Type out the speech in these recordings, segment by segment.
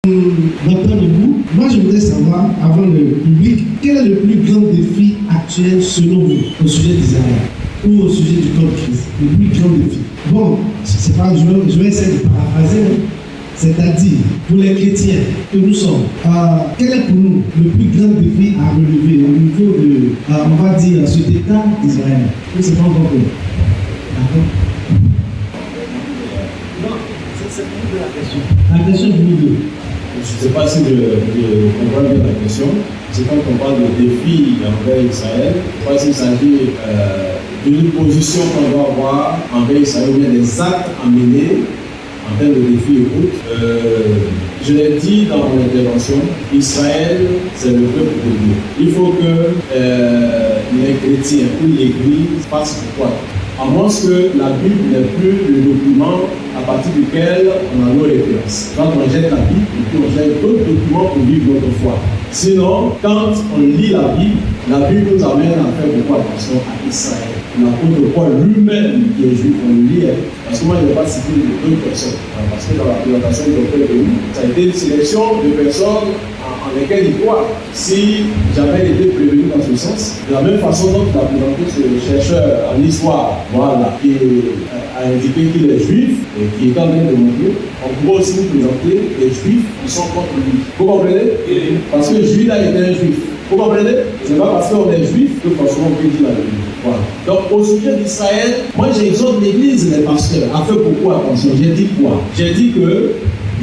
Docteur Debout, moi je voudrais savoir, avant le public, quel est le plus grand défi actuel selon vous au sujet d'Israël ou au sujet du corps de Christ? Le plus grand défi. Bon, c'est pas, je vais essayer de paraphraser, c'est-à-dire pour les chrétiens que nous sommes, quel est pour nous le plus grand défi à relever au niveau de, on va dire, cet État d'Israël? C'est pas encore clair. D'accord? Non, c'est plus de la question. La question est vous deux. Je ne sais pas si je comprends bien la question. C'est quand on parle de défi envers Israël, je ne sais pas s'il s'agit d'une position qu'on doit avoir envers Israël ou bien des actes à mener en termes de défi et autres. Je l'ai dit dans mon intervention, Israël, c'est le peuple de Dieu. Il faut que les chrétiens ou l'Église fassent quoi? À moins que la Bible n'est plus le document à partir duquel on a nos références. Quand on jette la Bible, et puis on jette d'autres documents pour vivre notre foi. Sinon, quand on lit la Bible nous amène à faire beaucoup attention à Israël. L'apôtre Paul lui-même, qui est juif, on le lit, parce que moi je ne vais pas citer d'autres personnes. Parce que dans la présentation du docteur Debout, ça a été une sélection de personnes en lesquelles il croit. Si j'avais été prévenu dans ce sens, de la même façon dont il a présenté ce chercheur en histoire, voilà, qui a indiqué qu'il est juif et qui est en train de montrer, on pourrait aussi nous présenter des juifs qui sont contre lui. Vous comprenez? Parce que Jude a été un juif. Vous comprenez? C'est pas parce qu'on est juif que forcément on peut dire la vérité. Voilà. Donc au sujet d'Israël, moi j'exhorte l'église et les pasteurs à faire beaucoup attention. J'ai dit quoi? J'ai dit que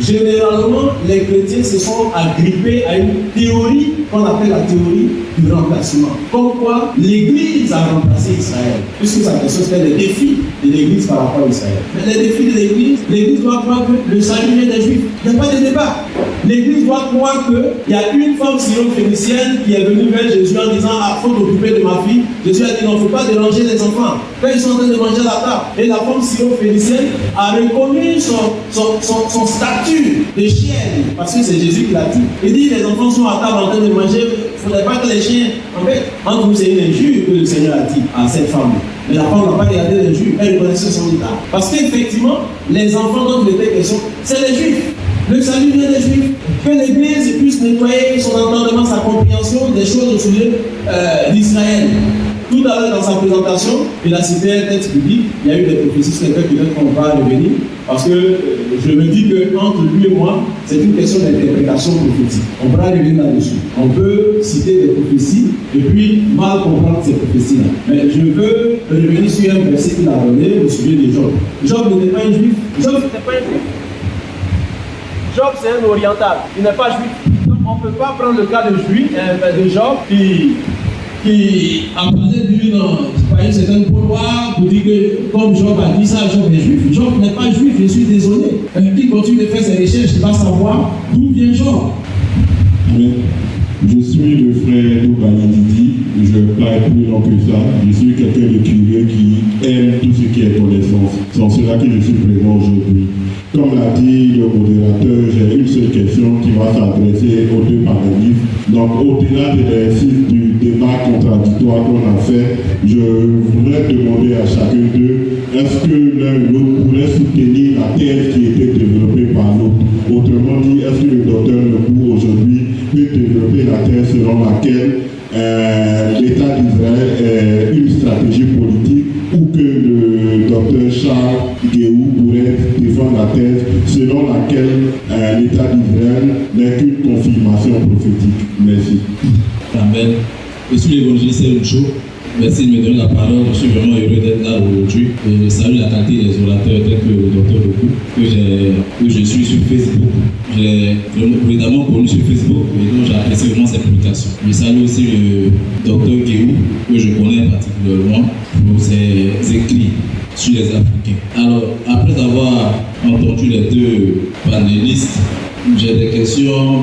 généralement les chrétiens se sont agrippés à une théorie qu'on appelle la théorie du remplacement. Comme quoi l'église a remplacé Israël. Puisque sa question c'était les défis de l'église par rapport à Israël. Mais les défis de l'église doit croire que le salut vient des juifs. Il n'y a pas de débat. L'église doit croire qu'il y a une femme syro-phénicienne qui est venue vers Jésus en disant ah, faut t'occuper de ma fille. Jésus a dit non, il ne faut pas déranger les enfants. Quand ils sont en train de manger à la table, et la femme syro-phénicienne a reconnu son statut de chienne, parce que c'est Jésus qui l'a dit. Il dit les enfants sont à table en train de manger, il ne faudrait pas que les chiens. En fait, entre nous, c'est une injure que le Seigneur a dit à cette femme. Mais la femme n'a pas regardé l'injure, elle connaissait son état. Parce qu'effectivement, les enfants dont il était question, c'est les juifs. Le salut vient des juifs. Que l'Église puisse nettoyer son entendement, sa compréhension des choses au sujet d'Israël. Tout à l'heure dans sa présentation, il a cité un texte biblique, il y a eu des prophéties sur lesquelles peut-être qu'on va revenir, parce que je me dis qu'entre lui et moi, c'est une question d'interprétation prophétique. On pourra revenir là-dessus. On peut citer des prophéties et puis mal comprendre ces prophéties-là. Mais je veux revenir sur un verset qu'il a donné au sujet de Job. Job n'était pas un juif. Job n'était pas un juif. Job, c'est un oriental. Il n'est pas juif. Donc, on ne peut pas prendre le cas de Job qui apprenait d'une certaine pouvoir pour dire que, comme Job a dit ça, Job est juif. Job n'est pas juif, je suis désolé. Il continue de faire ses recherches, il va savoir d'où vient Job. Amen. Je suis le frère d'Oubalididi, je ne parle plus long que ça. Je suis quelqu'un de curieux qui aime tout ce qui est connaissance. C'est en cela que je suis présent aujourd'hui. Comme l'a dit le modérateur, j'ai une seule question qui va s'adresser aux deux panélistes. Donc, au-delà de l'exercice du débat contradictoire qu'on a fait, je voudrais demander à chacun d'eux, est-ce que l'un ou l'autre pourrait soutenir la thèse qui était développée par l'autre? Autrement dit, est-ce que le docteur Debout aujourd'hui peut développer la thèse selon laquelle l'État d'Israël est une stratégie politique, ou que le docteur Charles Guéhou pourrait défendre la thèse selon laquelle l'État d'Israël n'est qu'une confirmation prophétique? Merci. Amen. Je suis l'évangéliste Lucho. Merci de me donner la parole. Je suis vraiment heureux d'être là aujourd'hui. Et je salue la qualité des orateurs tels que le docteur Debout, que je suis sur Facebook. Je l'ai évidemment connu sur Facebook et donc j'apprécie vraiment ses publications. Je salue aussi le docteur Guéhou, que je connais particulièrement pour ses écrits sur les Africains. Alors, après avoir entendu les deux panélistes, j'ai des questions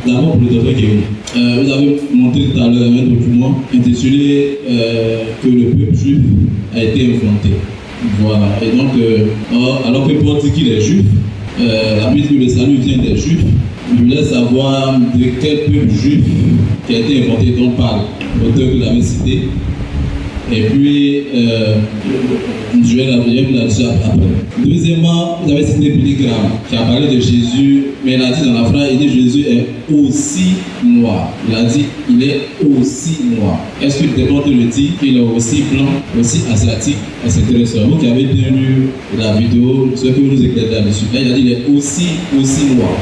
d'abord pour le docteur Guéhou. Vous avez montré tout à l'heure un document intitulé que le peuple juif a été inventé. Voilà. Et donc, alors que Paul dit qu'il est juif, la Bible dit que le salut vient des juifs. Je voulais savoir de quel peuple juif qui a été inventé dont parle l'auteur que vous avez cité. Et puis, je vais la dire après. Deuxièmement, vous avez cité Billy Graham qui a parlé de Jésus, mais il a dit dans la phrase, il dit Jésus est aussi noir. Il a dit il est aussi noir. Est-ce que tu te le dire qu'il est aussi blanc, aussi asiatique, etc. Vous qui avez bien lu la vidéo, ce que vous nous éclairez là-dessus, là, il a dit il est aussi noir.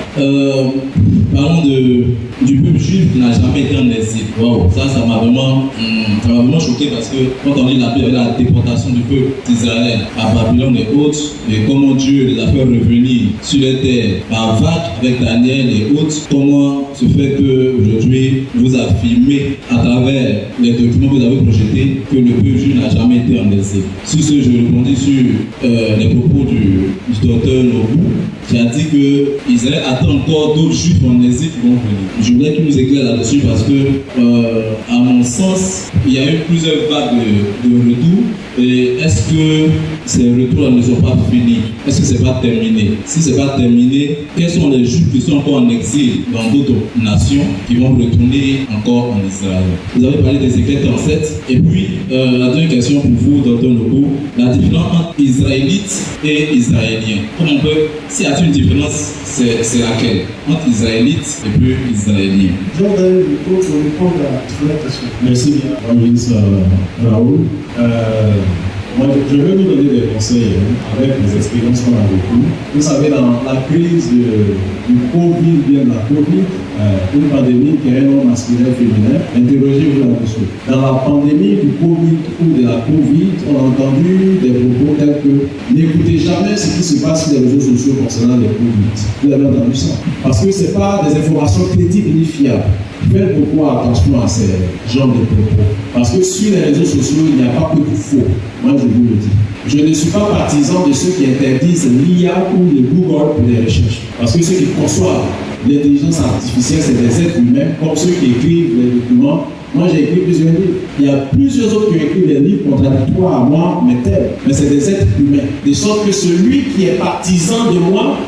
Parlons du peuple juif qui n'a jamais été en exil. Wow, ça m'a vraiment choqué parce que quand on lit la Bible, il y avait la déportation du peuple d'Israël à Babylone et autres, et comment Dieu les a fait revenir sur les terres par vague avec Daniel et autres, comment se fait qu'aujourd'hui vous affirmez à travers les documents que vous avez projetés que le peuple juif n'a jamais été en exil. Sur ce, je répondis sur les propos du docteur Nobu qui a dit que Israël attend encore d'autres juifs en exil qui vont venir. Je voulais qu'il nous éclaire là-dessus parce que, à mon sens, il y a eu plusieurs vagues de retour. Et est-ce que ces retours ne sont pas finis? Est-ce que ce n'est pas terminé? Si ce n'est pas terminé, quels sont les juifs qui sont encore en exil dans d'autres nations qui vont retourner encore en Israël? Vous avez parlé d'Ézéchiel 37. Et puis, la deuxième question pour vous, Dr. Nobu, la différence entre israélites et israéliens. Comment on peut, s'il y a une différence, c'est laquelle? Entre israélites et puis israéliens. Jordan, il faut répondre à la question. Merci bien, ministre Raoul. Moi, je vais vous donner des conseils avec les expériences qu'on a vécues. Vous savez, dans la crise du Covid, bien de la Covid, une pandémie qui a un nom masculin et féminin, interrogez-vous là-dessus. Dans la pandémie du Covid ou de la Covid, on a entendu des propos tels que n'écoutez jamais ce qui se passe sur les réseaux sociaux concernant les Covid. Vous avez entendu ça? Parce que ce n'est pas des informations critiques ni fiables. Faites beaucoup attention à ces genres de propos. Parce que sur les réseaux sociaux, il n'y a pas que du faux. Moi, je vous le dis. Je ne suis pas partisan de ceux qui interdisent l'IA ou le Google pour les recherches. Parce que ceux qui conçoivent l'intelligence artificielle, c'est des êtres humains, comme ceux qui écrivent les documents. Moi, j'ai écrit plusieurs livres. Il y a plusieurs autres qui ont écrit des livres contradictoires à moi, mais tels. Mais c'est des êtres humains. De sorte que celui qui est partisan de moi,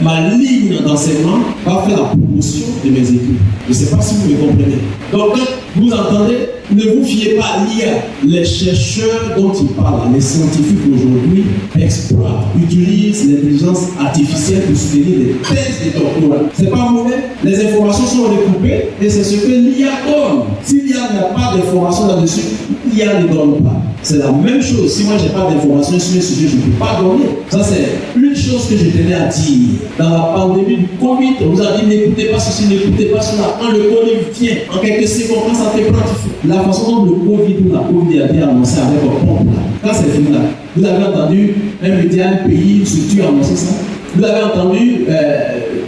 ma ligne d'enseignement, va faire la promotion de mes écrits. Je ne sais pas si vous me comprenez. Donc, quand vous entendez, ne vous fiez pas à l'IA. Les chercheurs dont ils parlent, les scientifiques aujourd'hui, exploitent, utilisent l'intelligence artificielle pour soutenir des thèses de doctorat. Ce n'est pas mauvais. Les informations sont recoupées et c'est ce que l'IA donne. Si l'IA n'a pas d'informations là-dessus, l'IA ne donne pas. C'est la même chose. Si moi, je n'ai pas d'informations sur les sujets, je ne peux pas donner. Ça, c'est une chose que je tenais à dire. Dans la pandémie du Covid, on vous a dit n'écoutez pas ceci, n'écoutez pas cela. Quand le Covid vient, en quelques secondes, quand ça te prend, la façon dont le Covid ou la Covid a été annoncé avec un pompe là, quand c'est fini là, vous avez entendu un média, un pays, une structure annoncer ça? Vous avez entendu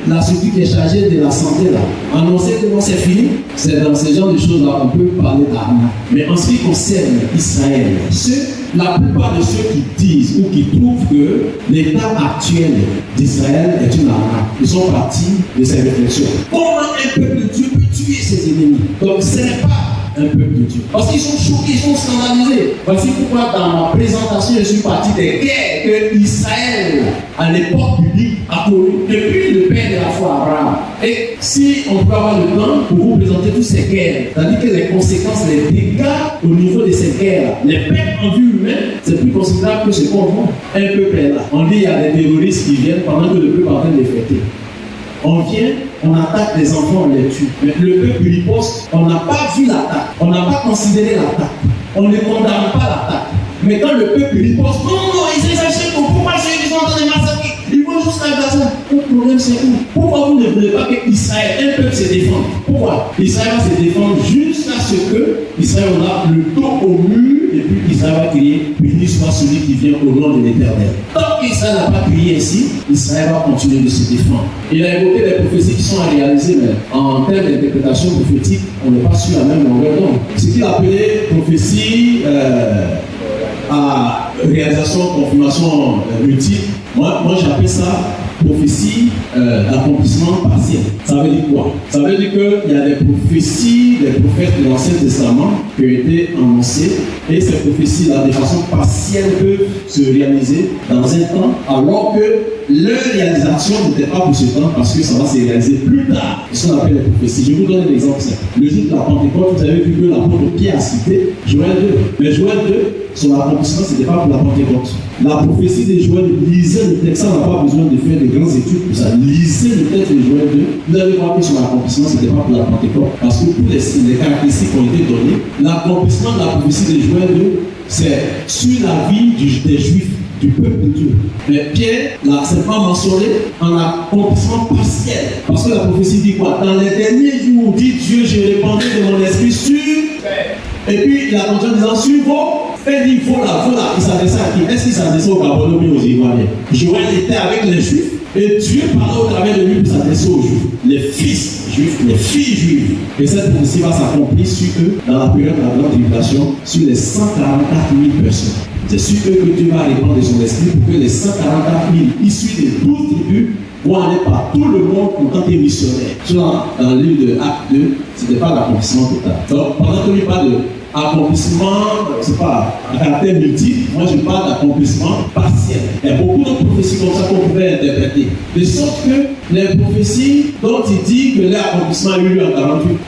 la structure qui est chargée de la santé là, annoncer que c'est fini? C'est dans ce genre de choses là qu'on peut parler d'arnaque. Mais en ce qui concerne Israël, la plupart de ceux qui disent ou qui trouvent que l'état actuel d'Israël est une arnaque, ils sont partis de ces réflexions. Comment un peuple de Dieu peut tuer ses ennemis? Donc ce n'est pas un peuple de Dieu. Parce qu'ils sont choqués, ils sont scandalisés. Voici pourquoi dans ma présentation, je suis parti des guerres que Israël, à l'époque biblique, a connues depuis le père de la foi, Abraham. Et si on peut avoir le temps pour vous présenter toutes ces guerres, c'est-à-dire que les conséquences, les dégâts au niveau de ces guerres, les pertes en vie humaine, c'est plus considérable que ce qu'on voit. Un peuple est là. On dit qu'il y a des terroristes qui viennent pendant que le peuple est en train de les fêter. On vient, on attaque les enfants, on les tue. Mais le peuple riposte, on n'a pas vu l'attaque, on n'a pas considéré l'attaque, on ne condamne pas l'attaque. Mais quand le peuple riposte, non, ils exagèrent, pourquoi ceux qui sont en train de massacrer? Ils vont jusqu'à Gaza. Le problème c'est où? Pourquoi vous ne voulez pas qu'Israël, un peuple se défende? Pourquoi? Israël va se défendre jusqu'à ce que Israël aura le dos au mur et puis Israël va crier, béni soit celui qui vient au nom de l'Éternel. Tant qu'Israël n'a pas crié ainsi, Israël va continuer de se défendre. Il a évoqué des prophéties qui sont à réaliser, mais en termes d'interprétation prophétique, on n'est pas sur la même longueur d'onde. Ce qu'il appelait prophétie à réalisation, confirmation multiple, moi j'appelle ça prophéties d'accomplissement partiel. Ça veut dire quoi? Ça veut dire qu'il y a des prophéties des prophètes de l'Ancien Testament qui ont été annoncées et ces prophéties-là, de façon partielle, peuvent se réaliser dans un temps alors que leur réalisation n'était pas pour ce temps parce que ça va se réaliser plus tard. C'est ce qu'on appelle les prophéties. Je vous donne un exemple simple. Le jour de la Pentecôte, vous avez vu que l'apôtre Pierre a cité Joël 2. Mais Joël 2, son accomplissement, ce n'était pas pour la Pentecôte. La prophétie de Joël, lisez le texte, ça n'a pas besoin de faire de grandes études pour ça. Lisez le texte de Joël 2, vous allez voir que son accomplissement, ce n'était pas pour la Pentecôte. Parce que toutes les caractéristiques ont été données. L'accomplissement de la prophétie de Joël 2, c'est sur la vie des Juifs, du peuple de Dieu. Mais Pierre l'a simplement mentionné en accomplissement partiel. Parce que la prophétie dit quoi? Dans les derniers jours, dit Dieu, je répandrai de mon esprit sur. Et puis il a continué en disant sur vos. Il dit voilà. Il s'adressait à qui? Est-ce qu'il s'adressait aux Gabonais ou aux Ivoiriens? Joël était avec les Juifs. Et Dieu parlait au travers de lui pour s'adresser aux Juifs. Les fils juifs, les filles juives. Et cette prophétie va s'accomplir sur eux dans la période de la grande tribulation, sur les 144 000 personnes. C'est sur eux que Dieu va répandre de son esprit pour que les 144 000 issus des 12 tribus vont aller par tout le monde en tant que missionnaires. Dans le livre de Actes 2, ce n'était pas l'accomplissement total. Donc, pendant que lui parle d'accomplissement, c'est pas à caractère multiple, moi je parle d'accomplissement partiel. Il y a beaucoup de prophéties comme ça qu'on pouvait interpréter. De sorte que les prophéties dont il dit que l'accomplissement a eu lieu en 48,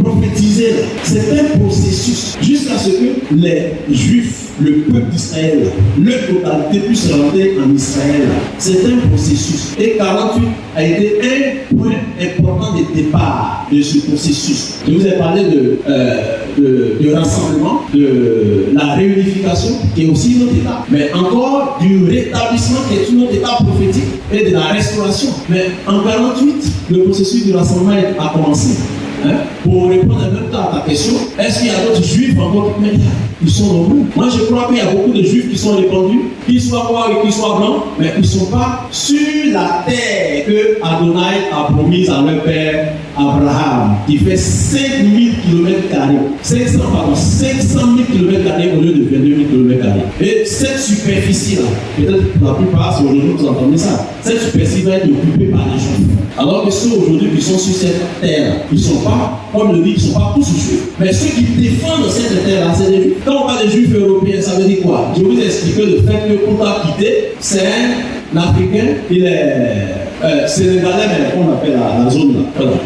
prophétiser, c'est un processus jusqu'à ce que les Juifs, le peuple d'Israël, leur totalité puisse rentrer en Israël. C'est un processus. Et 48 a été un point important de départ de ce processus. Je vous ai parlé de rassemblement, de la réunification, qui est aussi une autre étape. Mais encore du rétablissement, qui est une autre étape prophétique, et de la restauration. Mais en 48, le processus du rassemblement a commencé. Pour répondre en même temps à ta question, est-ce qu'il y a d'autres juifs encore qui mettent? Ils sont nombreux. Moi je crois qu'il y a beaucoup de juifs qui sont répandus, qu'ils soient noirs et qu'ils soient blancs, mais ils ne sont pas sur la terre que Adonai a promise à leur père Abraham, qui fait 5000 km². 500 000 km² au lieu de 22 000 km². Et cette superficie-là, peut-être pour la plupart, si aujourd'hui vous entendez ça, cette superficie va être occupée par les juifs. Alors que ceux aujourd'hui qui sont sur cette terre, ils ne sont pas, comme le dit, ils ne sont pas tous juifs. Mais ceux qui défendent cette terre-là, c'est des juifs. Quand on parle des juifs européens, ça veut dire quoi? Je vous ai expliqué le fait que pour t'a quitté, c'est un Africain, il est sénégalais, mais on appelle la zone là. Voilà.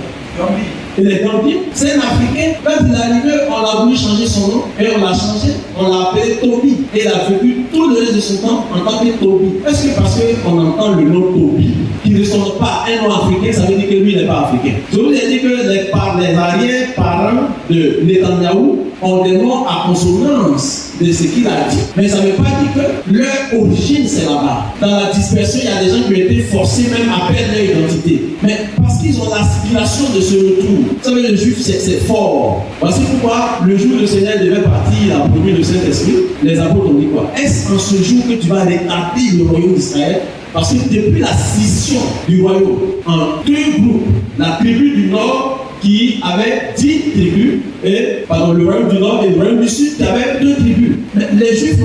Il est gambien, c'est un Africain. Quand il est arrivé, on a voulu changer son nom et on l'a changé. On l'a appelé Toby. Et il a vécu tout le reste de son temps en tant que Toby. Est-ce que parce qu'on entend le nom Toby, qui ne sonne pas un nom africain, ça veut dire que lui n'est pas africain? Je vous ai dit que les arrière-parents de Netanyahou ont des noms à consonance de ce qu'il a dit. Mais ça ne veut pas dire que leur origine c'est là-bas. Dans la dispersion, il y a des gens qui ont été forcés même à perdre leur identité. Mais parce qu'ils ont l'aspiration de ce retour. Vous savez, le juif, c'est fort. Voici pourquoi le jour où le Seigneur devait partir, il a promis le Saint-Esprit. Les apôtres ont dit quoi? Est-ce en ce jour que tu vas rétablir le royaume d'Israël? Parce que depuis la scission du royaume en deux groupes, la tribu du Nord qui avait 10 tribus, et le royaume du Nord et le royaume du Sud qui avait 2 tribus. Mais les Juifs ne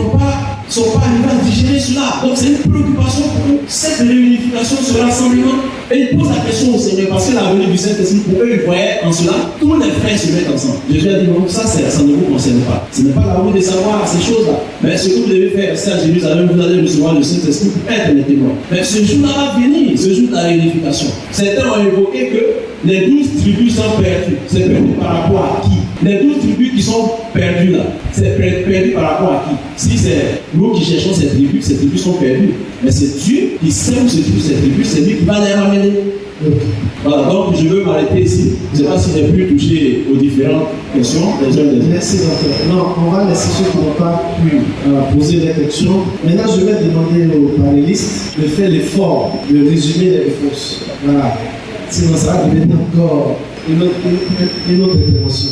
sont pas arrivés à digérer cela. Donc c'est une préoccupation pour eux. Cette réunification, ce rassemblement. Et ils posent la question au Seigneur, parce que la venue du Saint-Esprit, pour eux, ils voyaient en cela, tous les frères se mettent ensemble. Jésus a dit non, ça ne vous concerne pas. Ce n'est pas la vous de savoir ces choses-là. Mais ce que vous devez faire, c'est à Jérusalem, vous allez recevoir le Saint-Esprit pour être les témoins. Mais ce jour-là va venir, ce jour de la réunification. Certains ont évoqué que les 12 tribus sont perdues. C'est perdu par rapport à qui? Les 12 tribus qui sont perdues là, c'est perdu par rapport à qui? Si c'est nous qui cherchons ces tribus sont perdues. Mais c'est Dieu qui sait où se trouvent ces tribus, c'est lui qui va les ramener. Voilà, donc je veux m'arrêter ici. Je ne sais pas si j'ai pu toucher aux différentes questions des uns des autres. Merci, docteur. Non, on va laisser ceux qui n'ont pas pu poser des questions. Maintenant, je vais demander aux panélistes de faire l'effort de résumer les réponses. Voilà. Sinon, ça va devenir encore une autre intervention.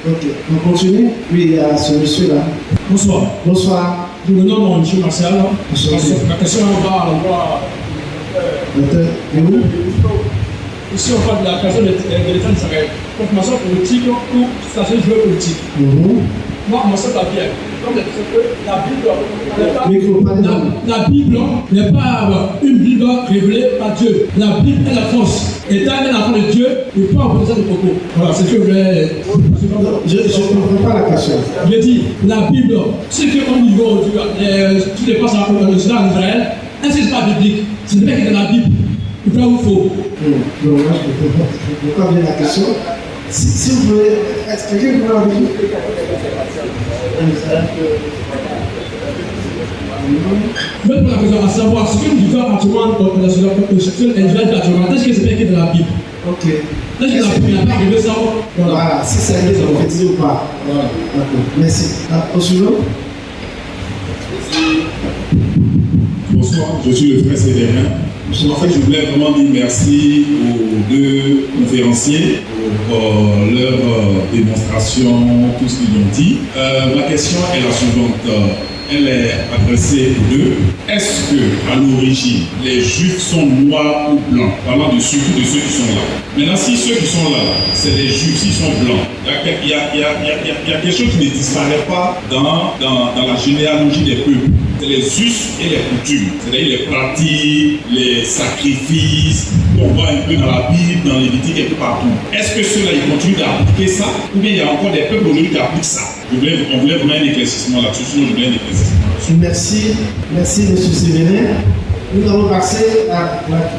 Ok, on continue. Oui, il y a ce monsieur-là. Bonsoir. Bonsoir. Je me nomme M. Martial. Bonsoir. La question va à l'endroit. Docteur, et vous? Ici, on parle de la question de l'État d'Israël. Confirmation politique ou station de politique. Moi, mon seul papier, donc c'est que la Bible n'est pas, Micro, pas de mal. la Bible n'est pas une Bible révélée par Dieu. La Bible est la force. Étant un enfant de Dieu, il peut en poser de propos. Voilà, c'est ce que je voulais. Je ne comprends pas la question. Je dis, la Bible, ce qu'on y va aujourd'hui, tu dépasses le Sud en Israël, est-ce que ce n'est pas biblique? Ce n'est pas que dans la Bible. Il faut ou faux? Non, moi je ne comprends pas bien la question. Si vous voulez, est-ce que quelqu'un peut avoir Je vais poser la question à savoir ce que nous disons actuellement dans la section individuelle actuellement, est-ce que c'est écrit dans la Bible? Ok. Est-ce que la Bible n'a pas arrivé ça? Voilà, si ça a été prophétisé ou pas. Voilà. D'accord. Merci. Au suivant. Bonsoir, je suis le frère Séverin. En fait, je voulais vraiment dire merci aux deux conférenciers pour leur démonstration, tout ce qu'ils ont dit. Ma question est la suivante. Elle est adressée aux deux. Est-ce que, à l'origine, les Juifs sont noirs ou blancs? Parlant surtout de ceux qui sont là. Maintenant, si ceux qui sont là, c'est des Juifs, s'ils sont blancs, il y a quelque chose qui ne disparaît pas dans la généalogie des peuples. C'est les us et les coutumes, c'est-à-dire les pratiques, les sacrifices qu'on voit un peu dans la Bible, dans les Lévitique et tout partout. Est-ce que ceux-là, ils continuent d'appliquer ça, ou bien il y a encore des peuples aujourd'hui qui appliquent ça? On voulait vraiment un éclaircissement là-dessus, sinon je voulais un éclaircissement là-dessus. Merci M. Séverin. Nous allons passer à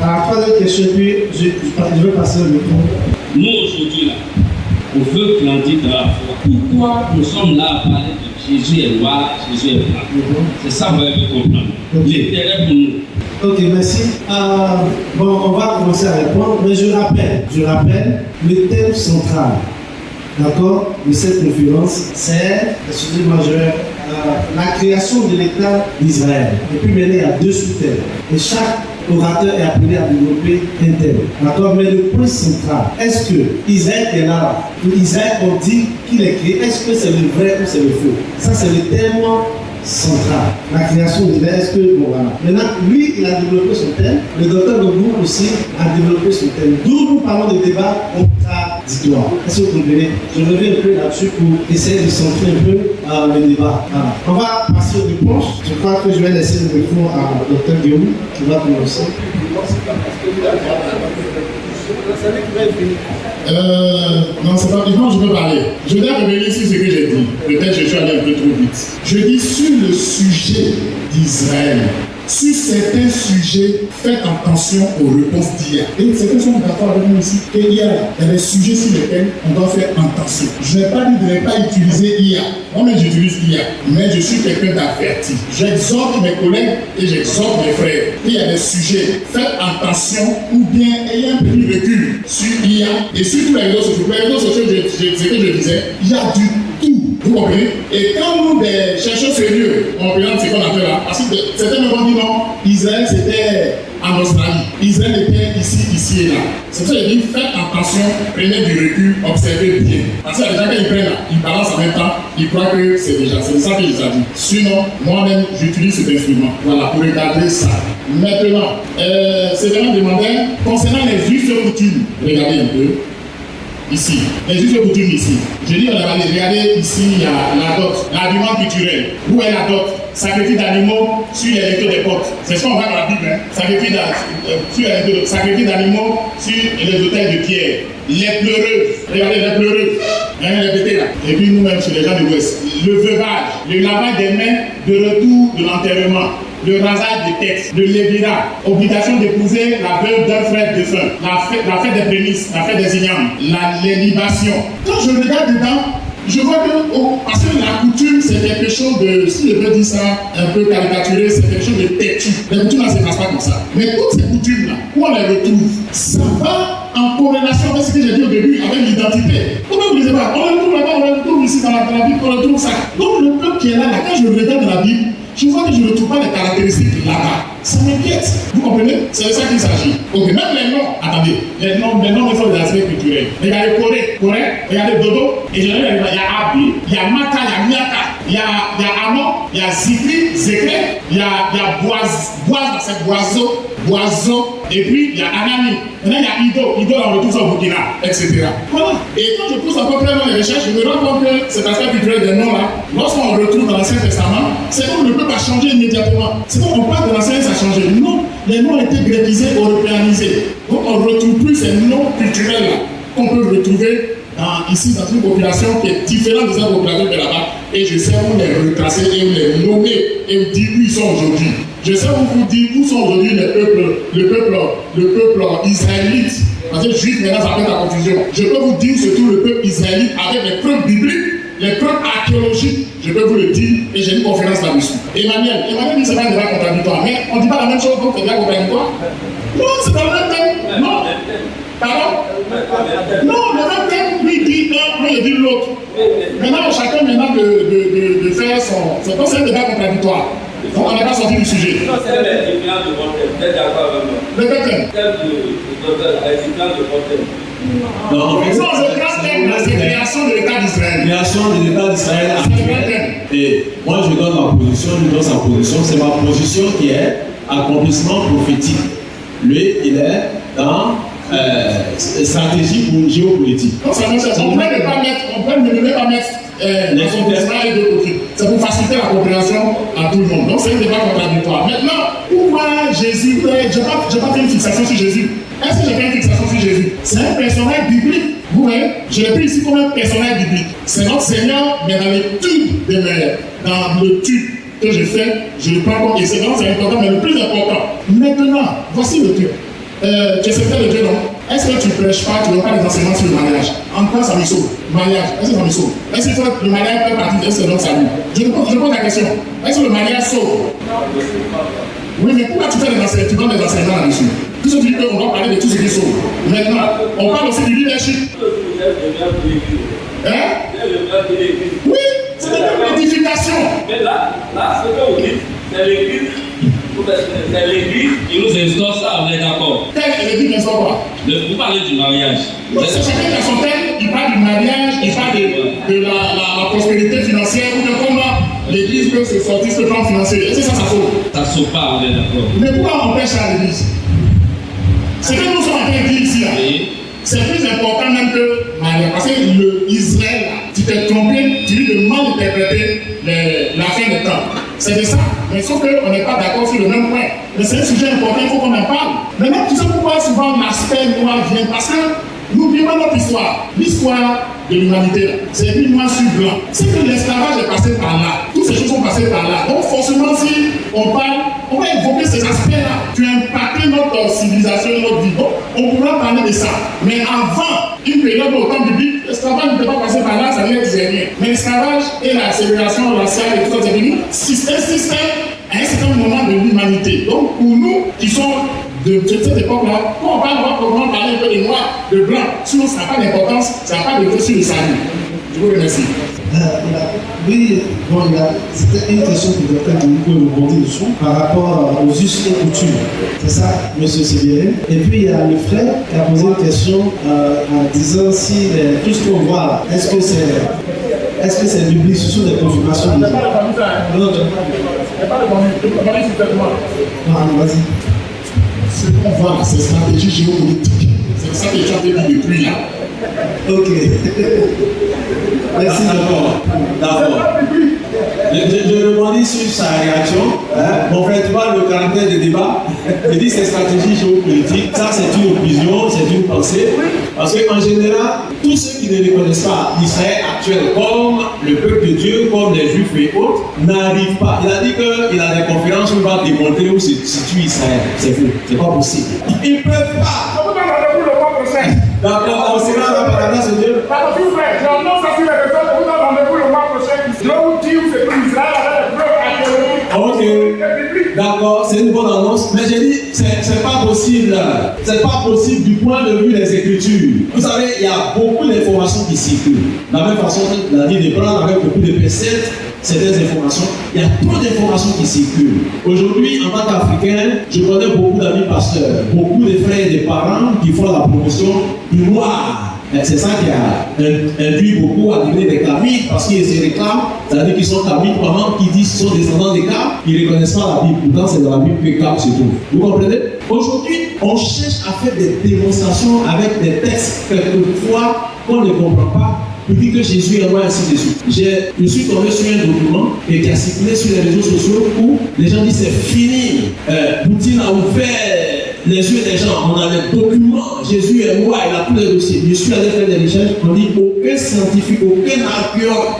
la troisième question, puis je vais passer le micro. Nous, aujourd'hui, là, on veut grandir dans la foi. Pourquoi nous sommes là à parler de Jésus est noir, Jésus est blanc? C'est ça qu'on veut comprendre. L'intérêt pour nous. Ok, merci. Bon, on va commencer à répondre, mais je rappelle le thème central, d'accord, de cette conférence, c'est le sujet majeur, la création de l'État d'Israël. Et puis maintenant, il y a deux sous-thèmes. Et chaque orateur est appelé à développer un thème. D'accord? Mais le point central, est-ce que Israël est là? Israël, on dit qu'il est créé. Est-ce que c'est le vrai ou c'est le faux? Ça, c'est le thème central. La création d'Israël, est-ce que. Bon, voilà. Maintenant, lui, il a développé son thème. Le docteur Debout aussi a développé son thème. D'où nous parlons de débat contradictoire. Est-ce que vous comprenez? Je reviens un peu là-dessus pour essayer de centrer un peu le débat. Voilà. On va passer aux réponses. Je crois que je vais laisser le micro à docteur Debout qui va commencer. Non, c'est pas uniquement je peux parler. Je dois revenir sur ce que j'ai dit. Peut-être que je suis allé un peu trop vite. Je dis sur le sujet d'Israël. Sur certains sujets, faites attention aux réponses d'hier. Et certains sont d'accord avec nous ici qu'il y a des sujets sur lesquels on doit faire attention. Je n'ai pas dit de ne pas utiliser IA. Moi-même, j'utilise IA. Mais je suis quelqu'un d'averti. J'exhorte mes collègues et j'exhorte mes frères. Il y a des sujets, faites attention ou bien ayez un petit recul sur IA et sur tous les réseaux sociaux. Les réseaux sociaux, c'est ce que je disais, il y a du tout. Vous comprenez? Et quand nous, des chercheurs sérieux, on regarde ce qu'on a fait là, parce que certains me vont dire non, Israël c'était en Australie, Israël était ici et là. C'est pour ça que je dis, faites attention, prenez du recul, observez bien. Parce que les gens, quand ils prennent là, ils balancent en même temps, ils croient que c'est déjà, c'est ça que je vous ai dit. Sinon, moi-même, j'utilise cet instrument. Voilà, pour regarder ça. Maintenant, c'est vraiment demandé, concernant les juifs et coutumes, regardez un peu. Ici, les juifs et coutumes ici. Je dis, regardez ici, il y a la dot, l'argument culturel. Où est la dot? Sacrifice d'animaux sur les lecteurs des portes. C'est ce qu'on voit dans la Bible. Hein? Sacrifice d'animaux sur les autels de pierre. Les pleureuses, regardez les pleureuses. Répétez là. Et puis nous-mêmes, chez les gens de l'Ouest. Le veuvage, le lavage des mains de retour de l'enterrement. Le rasage des têtes, le lévira, obligation d'épouser la veuve d'un frère défunt, la fête des prémices, la fête des ignames, les libations. Quand je regarde dedans, je vois que, parce que la coutume, c'est quelque chose de, si je peux dire ça un peu caricaturé, c'est quelque chose de têtu. Les coutumes là, ne se passent pas comme ça. Mais toutes ces coutumes là, où on les retrouve, ça va en corrélation avec ce que j'ai dit au début, avec l'identité. Pourquoi vous ne lisez pas? On le trouve là-bas, on le trouve ici dans la Bible, on le trouve ça. Donc le peuple qui est là, quand je regarde dans la Bible, je vois que je ne retrouve pas les caractéristiques là-bas. Ça m'inquiète. Vous comprenez? C'est de ça qu'il s'agit. Ok, même les noms, attendez, les noms il faut des aspects culturels. Regardez Corée, regardez Dodo, et je regarde, il y a Abi, il y a Maka, il y a Miaka. il y a Amon, il y a Zikri, Zékré, il y a Boaz, c'est Boiseau, et puis il y a Anani. Maintenant il y a Ido on retrouve ça au Burkina, etc. Voilà. Et quand je pousse un peu plus dans les recherches, je me rends compte que cet aspect culturel des noms là, lorsqu'on retrouve dans l'Ancien Testament, c'est comme le peuple a changé immédiatement. C'est comme on parle de l'Ancien, ça a changé. Non, les noms ont été grécisés, européanisés. Donc on ne retrouve plus ces noms culturels là qu'on peut retrouver ici dans une population qui est différente des autres populations de là-bas. Et je sais où les retracer et où les nommer et où dire où ils sont aujourd'hui. Je sais où vous dire où sont aujourd'hui le peuple israélite. Parce que juif, maintenant, ça fait la confusion. Je peux vous dire où se trouve le peuple israélite avec les preuves bibliques, les preuves archéologiques. Je peux vous le dire et j'ai une conférence là-dessus. Emmanuel dit que c'est pas un débat contradictoire. Mais on ne dit pas la même chose donc c'est débat contradictoire. Non, c'est pas le même thème. Non. Pardon? Non, le même thème, lui dit un, lui il dit l'autre. Maintenant, chacun de faire son. C'est pas un débat contradictoire. Donc on n'est pas sorti du sujet. Non, c'est les différences de votre thème. Vous êtes d'accord avec moi? Le thème. Les différences de votre thème. Non, en fait, le grand thème, c'est la création de l'État d'Israël. Création de l'État d'Israël actuel. Et moi, je donne ma position, lui donne sa position. C'est ma position qui est accomplissement prophétique. Lui, il est dans stratégie pour une géopolitique. Donc, on ne peut ne pas mettre les Israël de côté. C'est pour faciliter la compréhension à tout le monde. Donc, c'est un débat contradictoire. Maintenant, pourquoi Jésus, je n'ai pas fait une fixation sur Jésus. Est-ce que j'ai fait une fixation sur Jésus? C'est un personnage biblique. Vous voyez, je l'ai pris ici comme un personnage biblique. C'est notre Seigneur, mais dans l'étude des mères, dans l'étude que je fais, je le prends comme, et c'est important, mais le plus important. Maintenant, voici le truc. Tu es secrétaire de Dieu, non? Est-ce que tu ne prêches pas, tu n'as pas des enseignements sur le mariage? En quoi ça me sauve? Mariage, est-ce que ça me sauve? Est-ce que le mariage fait partie de ce notre salut? Je pose la question. Est-ce que le mariage sauve? Oui, mais pourquoi tu fais des enseignements, tu donnes des enseignements là-dessus? Tout ce qui dit qu'on doit parler de tout ce qui sauve. Maintenant, on parle aussi du leadership. Hein? Oui, c'est de l'édification. Mais là, ce que vous dites, c'est l'église. C'est l'église qui nous instaure ça, on est d'accord. Quelle église qui instaure quoi? Vous parlez du mariage. C'est chacun dans son thème, il parle du mariage, il parle de la prospérité financière, ou de comment l'église peut se sortir ce plan financier. Est-ce que ça sauve? Ça ne sauve pas, on est d'accord. Mais pourquoi on pêche à l'église? C'est que nous sommes en train de dire ici, là. C'est plus important même que Maria. Parce que Israël, tu t'es trompé, tu lui de mal interpréter la fin des temps. C'est de ça. Mais sauf qu'on n'est pas d'accord sur le même point. Mais c'est un sujet important, il faut qu'on en parle. Maintenant, tu sais pourquoi souvent l'aspect noir vient? Parce que n'oublions pas notre histoire. L'histoire de l'humanité, c'est écrit noir sur blanc. C'est que l'esclavage est passé par là. Toutes ces choses sont passées par là. Donc forcément, si on parle, on va évoquer ces aspects-là. Tu as impacté notre civilisation, notre vie. Donc, on pourra parler de ça. Mais avant, une période au temps biblique, l'esclavage ne peut pas passer par là, ça ne disait rien. Mais l'esclavage et la ségrégation raciale et tout ça, c'est devenu un système à un certain moment de l'humanité. Donc, pour nous qui sommes de cette époque-là, quand on parle, on va probablement parler un peu de noir, de blanc. Sinon, ça n'a pas d'importance, ça n'a pas de sur le salut. Je vous remercie. Oui, bon, c'était une question que peut-être vous pouvez rebondir dessus par rapport aux us et coutumes. C'est ça, M. Sébéré. Et puis il y a le frère qui a posé une question en disant si tout ce qu'on voit, est-ce que c'est biblique, ce sont des confirmations de Dieu. Non, vas-y. Ce qu'on voit là, c'est stratégie géopolitique. C'est ça que tu as dit depuis là. Ok. Merci. D'accord. Je rebondis sur sa réaction. Mon frère, tu vois le caractère des débats. Il dit c'est stratégie géopolitique. Ça, c'est une opinion, c'est une pensée. Parce qu'en général, tous ceux qui ne reconnaissent pas l'Israël actuel comme le peuple de Dieu, comme les Juifs et autres, n'arrivent pas. Il a dit qu'il a des conférences où il va démontrer où se situe Israël. C'est faux. C'est pas possible. Ils ne peuvent pas. D'accord, on sera là par la grâce de Dieu. Parce que vous faites, je annonce à tous les personnes que vous avez rendez-vous le mois prochain. Je vais vous dire où c'est que Israël avec les preuves archéologiques. Ok, d'accord, c'est une bonne annonce. Mais j'ai dit, c'est pas possible. C'est pas possible du point de vue des Écritures. Vous savez, il y a beaucoup d'informations qui circulent. De la même façon, la vie des plans avec beaucoup de PC7, certaines informations. Il y a trop d'informations qui circulent. Aujourd'hui, en tant qu'Africain, je connais beaucoup d'amis pasteurs, beaucoup de frères et des parents qui font la promotion du noir. C'est ça qui a induit beaucoup à devenir des Kamites, parce qu'ils se réclament, c'est-à-dire qu'ils sont Kamites, pendant qu'ils disent qu'ils sont descendants des Kam, ils ne reconnaissent pas la Bible. Pourtant, c'est dans la Bible que Kam se trouve. Vous comprenez? Aujourd'hui, on cherche à faire des démonstrations avec des textes, quelquefois, qu'on ne comprend pas, pour dire que Jésus est roi, ainsi de suite. Je suis tombé sur un document qui a circulé sur les réseaux sociaux où les gens disent c'est fini. Poutine a ouvert les yeux des gens. On a les documents. Jésus est roi, il a tous les dossiers. Je suis allé faire des recherches. On dit aucun scientifique, aucun archéologue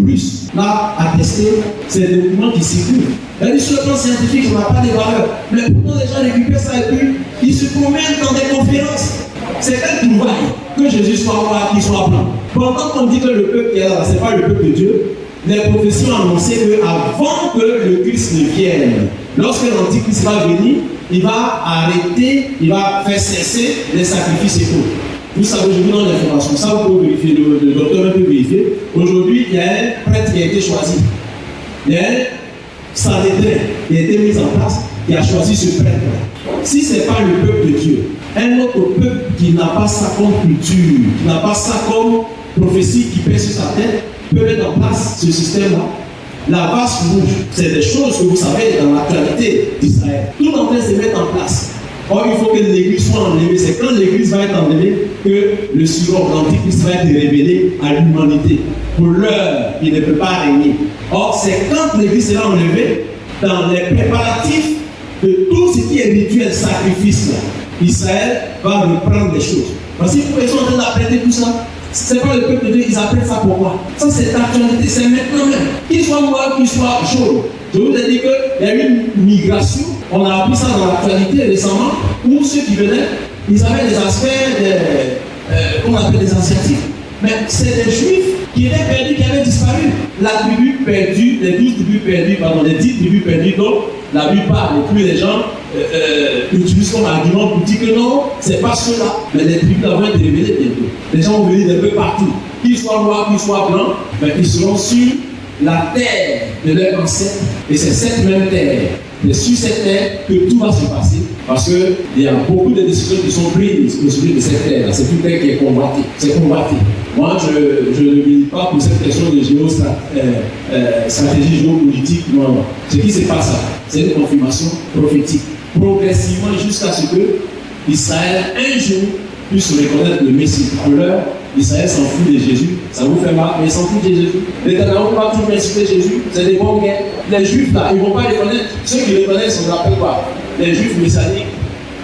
russe n'a attesté ces documents qui circulent. Sur le plan scientifique, on n'a pas de valeur. Mais pourtant, les gens récupèrent ça et puis ils se promènent dans des conférences. C'est un trouvaille que Jésus soit roi, qu'il soit blanc. Pendant qu'on dit que le peuple qui est là, ce n'est pas le peuple de Dieu, les prophéties ont annoncé qu'avant que le Christ ne vienne, lorsque l'Antichrist va venir, il va arrêter, il va faire cesser les sacrifices égaux. Vous savez, je vous donne l'information, ça vous pouvez vérifier, le docteur peut vérifier. Aujourd'hui, il y a un prêtre qui a été choisi. Il y a un sanhédrin qui a été mis en place, qui a choisi ce prêtre. Si ce n'est pas le peuple de Dieu, un autre peuple qui n'a pas ça comme culture, qui n'a pas ça comme prophétie qui pèse sur sa tête, peut mettre en place ce système-là. La vache rouge, c'est des choses que vous savez dans l'actualité d'Israël. Tout en train de se mettre en place. Or, il faut que l'église soit enlevée. C'est quand l'église va être enlevée que le surhomme, l'antichrist va être révélé à l'humanité. Pour l'heure, il ne peut pas régner. Or, c'est quand l'église sera enlevée, dans les préparatifs de tout ce qui est rituel, sacrifice, là, Israël va reprendre les choses. Parce qu'ils sont en train d'apprêter tout ça. Ce n'est pas le peuple de Dieu, ils apprennent ça pourquoi? Ça, c'est l'actualité, c'est maintenant même. Qu'il soit noir, qu'il soit chaud. Je vous ai dit qu'il y a eu une migration. On a appris ça dans l'actualité récemment, où ceux qui venaient, ils avaient des aspects, qu'on appelle des asiatiques. Mais c'est des juifs qui étaient perdus, qui avaient disparu. La tribu perdue, les 12 tribus perdues, pardon, les 10 tribus perdues, donc la Bible parle, et puis les gens utilisent comme argument pour dire que non, c'est pas cela. Mais les tribus vont être révélées bientôt. Les gens vont venir d'un peu partout. Qu'ils soient noirs, qu'ils soient blancs, mais ils seront sur la terre de leurs ancêtres. Et c'est cette même terre. C'est sur cette terre que tout va se passer. Parce qu'il y a beaucoup de décisions qui sont prises au sujet de cette terre. C'est une terre qui est combattue. C'est combattu. Moi, je ne milite pas pour cette question de stratégie géopolitique. Non. Ce qui se passe là, c'est une confirmation prophétique. Progressivement, jusqu'à ce que Israël, un jour, puisse reconnaître le Messie. Pour l'heure, Israël s'en fout de Jésus. Ça vous fait mal, mais ils s'en foutent de Jésus. Les Canadiens ne vont pas toujours insulter Jésus. C'est des bons guerres. Les Juifs, là, ils ne vont pas les connaître. Ceux qui les connaissent, on appelle quoi? Les Juifs messianiques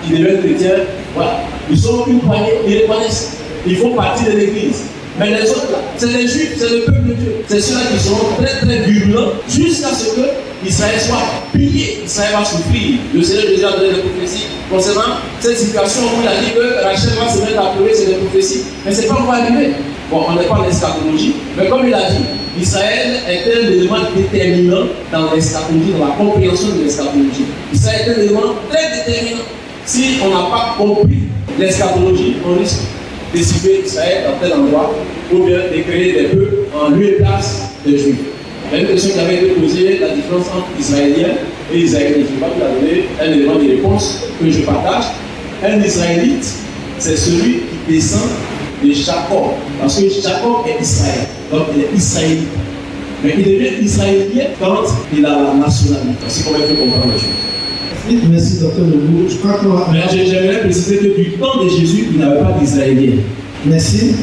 qui deviennent chrétiens. Voilà. Ils sont une poignée, ils les connaissent. Ils font partie de l'Église. Mais les autres, là, c'est les Juifs, c'est le peuple de Dieu. C'est ceux-là qui seront très, très virulents jusqu'à ce que Israël soit pillé. Israël va souffrir. Le Seigneur Jésus a donné des prophéties concernant cette situation où il a dit que Rachel va se mettre à pleurer, c'est des prophéties. Mais ce n'est pas encore arrivé. Bon, on n'est pas en eschatologie, mais comme il a dit, Israël est un élément déterminant dans l'eschatologie, dans la compréhension de l'eschatologie. Israël est un élément très déterminant. Si on n'a pas compris l'eschatologie, on risque de situer Israël dans tel endroit ou bien de créer des peuples en lieu et place des Juifs. Il y a une question qui avait été posée, la différence entre Israéliens et Israéliens. Je ne vais pas vous la donner, un élément de réponse que je partage. Un Israélite, c'est celui qui descend de Jacob, parce que Jacob est Israël, donc il est israélite. Mais il devient israélien quand il a la nationalité. C'est comment il faut comprendre les choses. Merci, docteur Lebou. Je crois qu'on Mais j'aimerais préciser que du temps de Jésus, il n'avait pas d'Israélien. Merci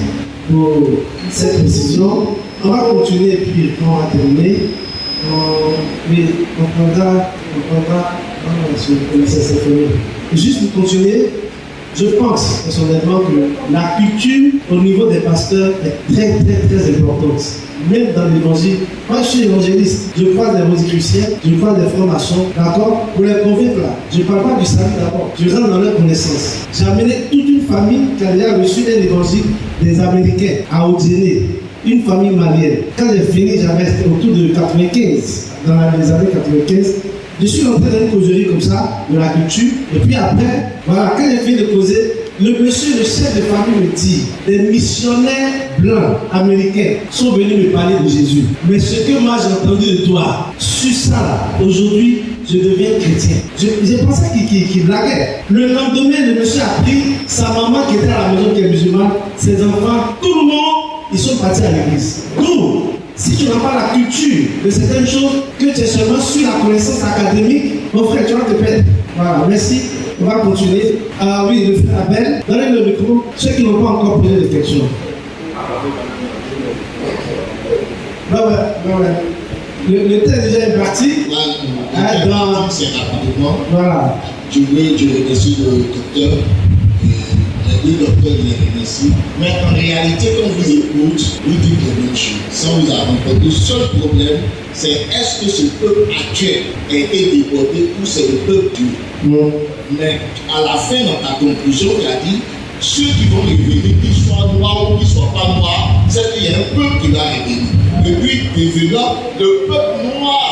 pour cette précision. On va continuer et puis quand on va terminer, on prendra juste pour continuer. Je pense personnellement que la culture au niveau des pasteurs est très très très importante. Même dans l'évangile, moi je suis évangéliste, je crois des rosicruciens, je crois des francs-maçons, d'accord? Pour les convaincre là, je ne parle pas du salut d'abord, je rentre dans leur connaissance. J'ai amené toute une famille qui a déjà reçu un évangile des Américains à Odéné, une famille malienne. Quand j'ai fini, j'avais autour de 95, dans les années 95. Je suis rentré dans une causerie comme ça, de la culture, et puis après, voilà, quand j'ai fini de causer, le monsieur, le chef de famille me dit, des missionnaires blancs américains sont venus me parler de Jésus. Mais ce que moi j'ai entendu de toi, sur ça là, aujourd'hui, je deviens chrétien. J'ai pensé qu'il blaguait. Le lendemain, le monsieur a pris sa maman qui était à la maison, qui est musulmane, ses enfants, tout le monde, ils sont partis à l'église. Donc, si tu n'as pas la culture de certaines choses, que tu es seulement sur la connaissance académique, mon frère, tu vas te perdre. Voilà, merci. On va continuer. Ah oui, le frère Abel, donnez le micro. Ceux qui n'ont pas encore posé de questions. Le temps déjà est parti. C'est rapidement. Voilà. Je remercie le docteur. Les deux docteurs, je les remercie. Mais en réalité, quand vous écoutez, vous dites les mêmes choses. Sans vous avoir. Le seul problème, c'est est-ce que ce peuple actuel a été déporté ou c'est le peuple Dieu. Mais à la fin, dans ta conclusion, il a dit ceux qui vont revenir, qu'ils soient noirs ou qu'ils ne soient pas noirs, c'est qu'il y a un peuple qui va revenir. Et puis, développe le peuple noir,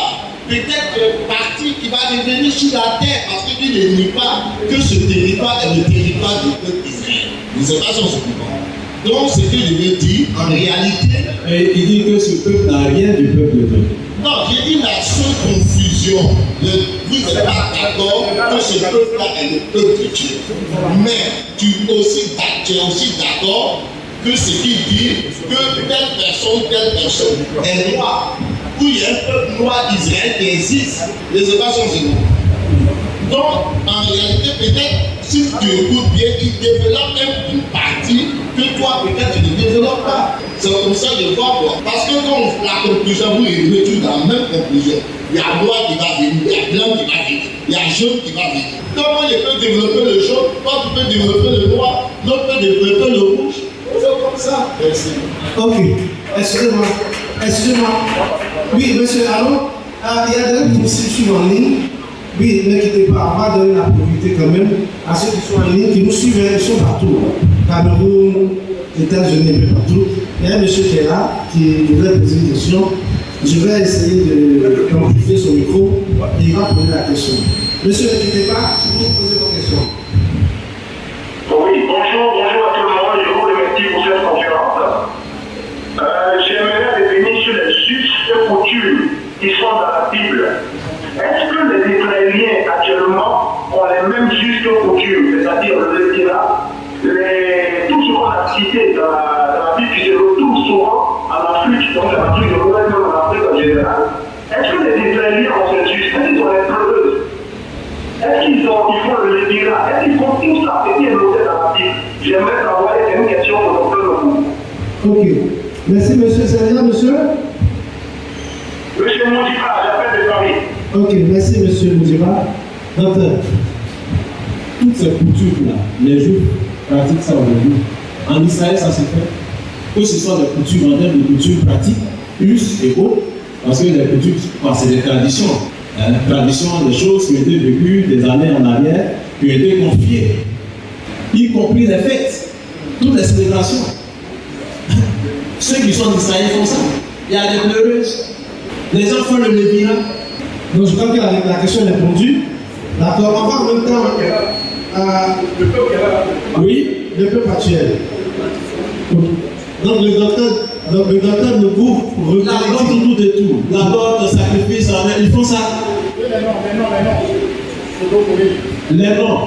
peut-être une partie qui va revenir sur la terre parce qu'il ne nie pas que ce territoire est le territoire du peuple d'Israël. Je ne sais pas si on se comprend. Donc, ce que je veux dire, en réalité. Et il dit que ce peuple n'a rien du peuple de Dieu. Non, j'ai dit la seule confusion. Vous n'êtes pas d'accord que ce peuple-là est le peuple de Dieu. Mais tu es aussi d'accord que ce qu'il dit, que telle personne est noire. Où il y a un peuple noir d'Israël qui existe. Les équations, c'est non. Donc, en réalité, peut-être, si tu écoutes bien, il développe même une partie que toi, peut-être, tu ne développes pas. C'est comme ça que je vois quoi. Parce que quand la conclusion, vous arrivez toujours dans la même conclusion. Il y a noir qui va venir, il y a blanc qui va venir, il y a jaune qui va venir. Comment il peut développer le jaune, toi tu peux développer le noir, l'autre peut développer le rouge. C'est comme ça. Merci. Ok. Excusez-moi. Oui, monsieur, allô? Il y a des gens qui se suivent en ligne. Oui, n'inquiétez pas, on va donner la priorité quand même à ceux qui sont en ligne, qui nous suivent, ils sont partout. Cameroun, États-Unis, un peu partout. Il y a un monsieur qui est là, qui voudrait poser une question. Je vais essayer d'amplifier son micro et il va poser la question. Monsieur, n'inquiétez pas, si vous posez vos questions. Oui, bonjour à tout le monde, je vous remercie pour cette conférence. J'aimerais revenir sur les us et coutumes qui sont dans la Bible. Est-ce que les Israéliens actuellement ont les mêmes us et coutumes, c'est-à-dire le Lévirat, tout ce qu'on a cité dans la Bible qui se retrouve souvent en Afrique, donc en Afrique de l'Ouest, même en Afrique en général? Est-ce que les Israéliens ont ces us? Est-ce qu'ils ont les pleureuses? Est-ce qu'ils font le Lévirat? Est-ce qu'ils font tout ça? Ce qui est noté dans la Bible? J'aimerais savoir, c'est une question pour le peuple. Ok. Merci, monsieur. C'est bien, monsieur? Monsieur Moudiba, j'appelle de Paris. Ok, merci, monsieur Moudiba. Docteur. Toutes ces coutumes-là, les Juifs pratiquent ça aujourd'hui. En Israël, ça se fait. Que ce soit des coutumes en termes de coutumes pratiques, us et autres, parce que les coutumes, c'est des traditions. Traditions, des choses qui ont été vécues des années en arrière, qui ont été confiées, y compris les fêtes, toutes les célébrations. Ceux qui sont en Israël font ça. Il y a des pleureuses. Les gens font le Lévirat. Donc je crois que la question est répondue. D'accord, on va en même temps. Le peuple est là. Oui, le peuple actuel. Donc le docteur ne couvre la porte tout et tout. La porte, sacrifice, ils font ça. Les noms.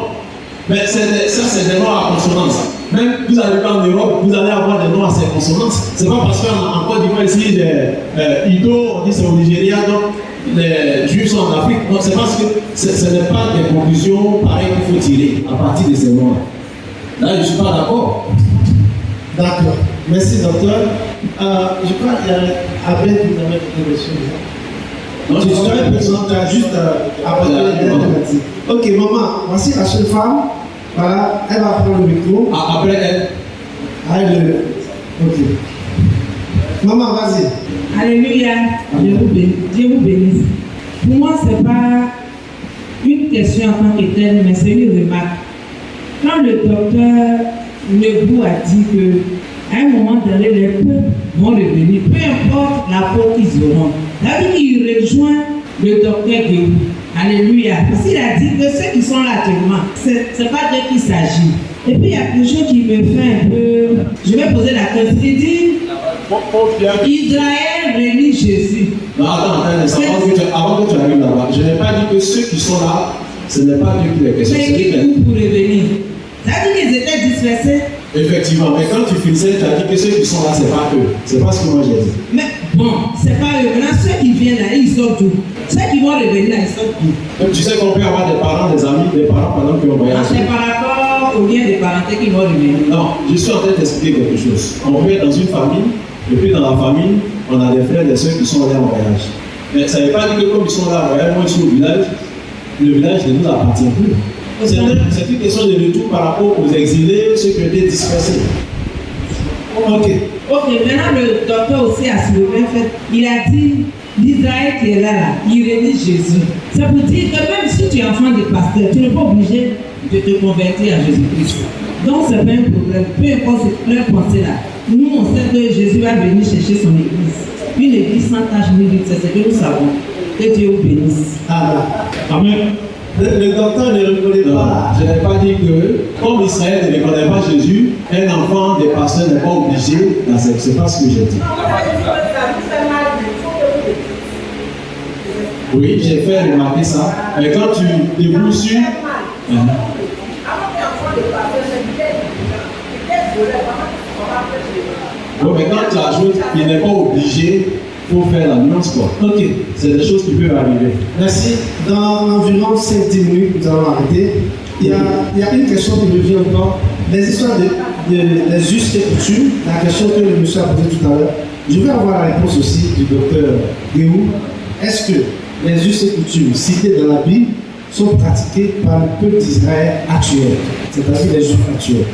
Mais ça, c'est des noms à consonance. Même vous n'allez pas en Europe, vous allez avoir des noms à ces consonances. C'est pas parce qu'en Côte d'Ivoire, ici, Ido, on dit c'est au Nigeria, donc les Juifs sont en Afrique. Donc c'est parce que ce n'est pas des conclusions pareilles qu'il faut tirer à partir de ces noms-là. Là, je ne suis pas d'accord. D'accord. Merci, docteur. Je crois qu'il y a Abel qui nous avait une question. Non, je suis juste après la thématique. Ok, maman, voici la seule femme. Voilà, elle va prendre le micro. Après elle. Ok. Maman, vas-y. Alléluia. Dieu vous bénisse. Pour moi, ce n'est pas une question en tant que telle, mais c'est une remarque. Quand le docteur Nebou a dit qu'à un moment donné, les peuples vont revenir, peu importe la porte qu'ils auront. C'est-à-dire qu'il rejoint le docteur Nebou. Alléluia. Parce qu'il a dit que ceux qui sont là actuellement, c'est pas d'eux qu'il s'agit. Et puis il y a quelque chose qui me fait un peu. Je vais poser la question. Il dit Israël réunit Jésus. Non, attends, avant que tu arrives là-bas, je n'ai pas dit que ceux qui sont là, ce n'est pas Dieu qui les questionne. Mais qui pour revenir? Ça veut dire qu'ils étaient dispersés. Effectivement, mais quand tu finissais, tu as dit que ceux qui sont là, c'est pas eux. C'est pas ce que moi j'ai dit. Mais bon, c'est pas eux. Maintenant, ceux qui viennent là, ils sortent d'où? Ceux qui vont revenir là, ils sortent d'où? Donc, tu sais qu'on peut avoir des parents, des amis, des parents pendant que l'on voyage. C'est par rapport au lien de parenté qui vont revenir. Non, je suis en train d'expliquer quelque chose. On peut être dans une famille, et puis dans la famille, on a des frères et des soeurs qui sont allés en voyage. Mais ça ne veut pas dire que comme ils sont là en voyage, moi je suis au village, le village ne nous appartient plus. C'est une question de retour par rapport aux exilés, ceux qui ont été dispersés. Ok. Ok, maintenant le docteur aussi a soulevé un fait. Il a dit l'Israël qui est là, il réunit Jésus. Ça veut dire que même si tu es enfant de pasteur, tu n'es pas obligé de te convertir à Jésus-Christ. Donc c'est pas un problème. Peu importe leur pensée là. Nous on sait que Jésus va venir chercher son église. Une église sans tache ni lutte, c'est ce que nous savons. Que Dieu vous bénisse. Amen. Le docteur ne reconnaît pas. Je n'ai pas dit que, comme Israël ne reconnaît pas Jésus, un enfant des pasteurs n'est pas obligé d'accepter. Ce n'est pas ce que j'ai dit. Oui, j'ai fait remarquer ça. Mais quand tu débrouilles sur. Oui, mais quand tu ajoutes, il n'est pas obligé. Il faut faire la nuance quoi. Ok, c'est des choses qui peuvent arriver. Merci. Dans environ 5-10 minutes, nous allons arrêter. Il y a une question qui revient encore. Les histoires des us et coutumes, la question que le monsieur a posée tout à l'heure. Je vais avoir la réponse aussi du docteur Guéhou. Est-ce que les us et coutumes cités dans la Bible sont pratiquées par le peuple d'Israël actuel, c'est-à-dire les juifs actuels?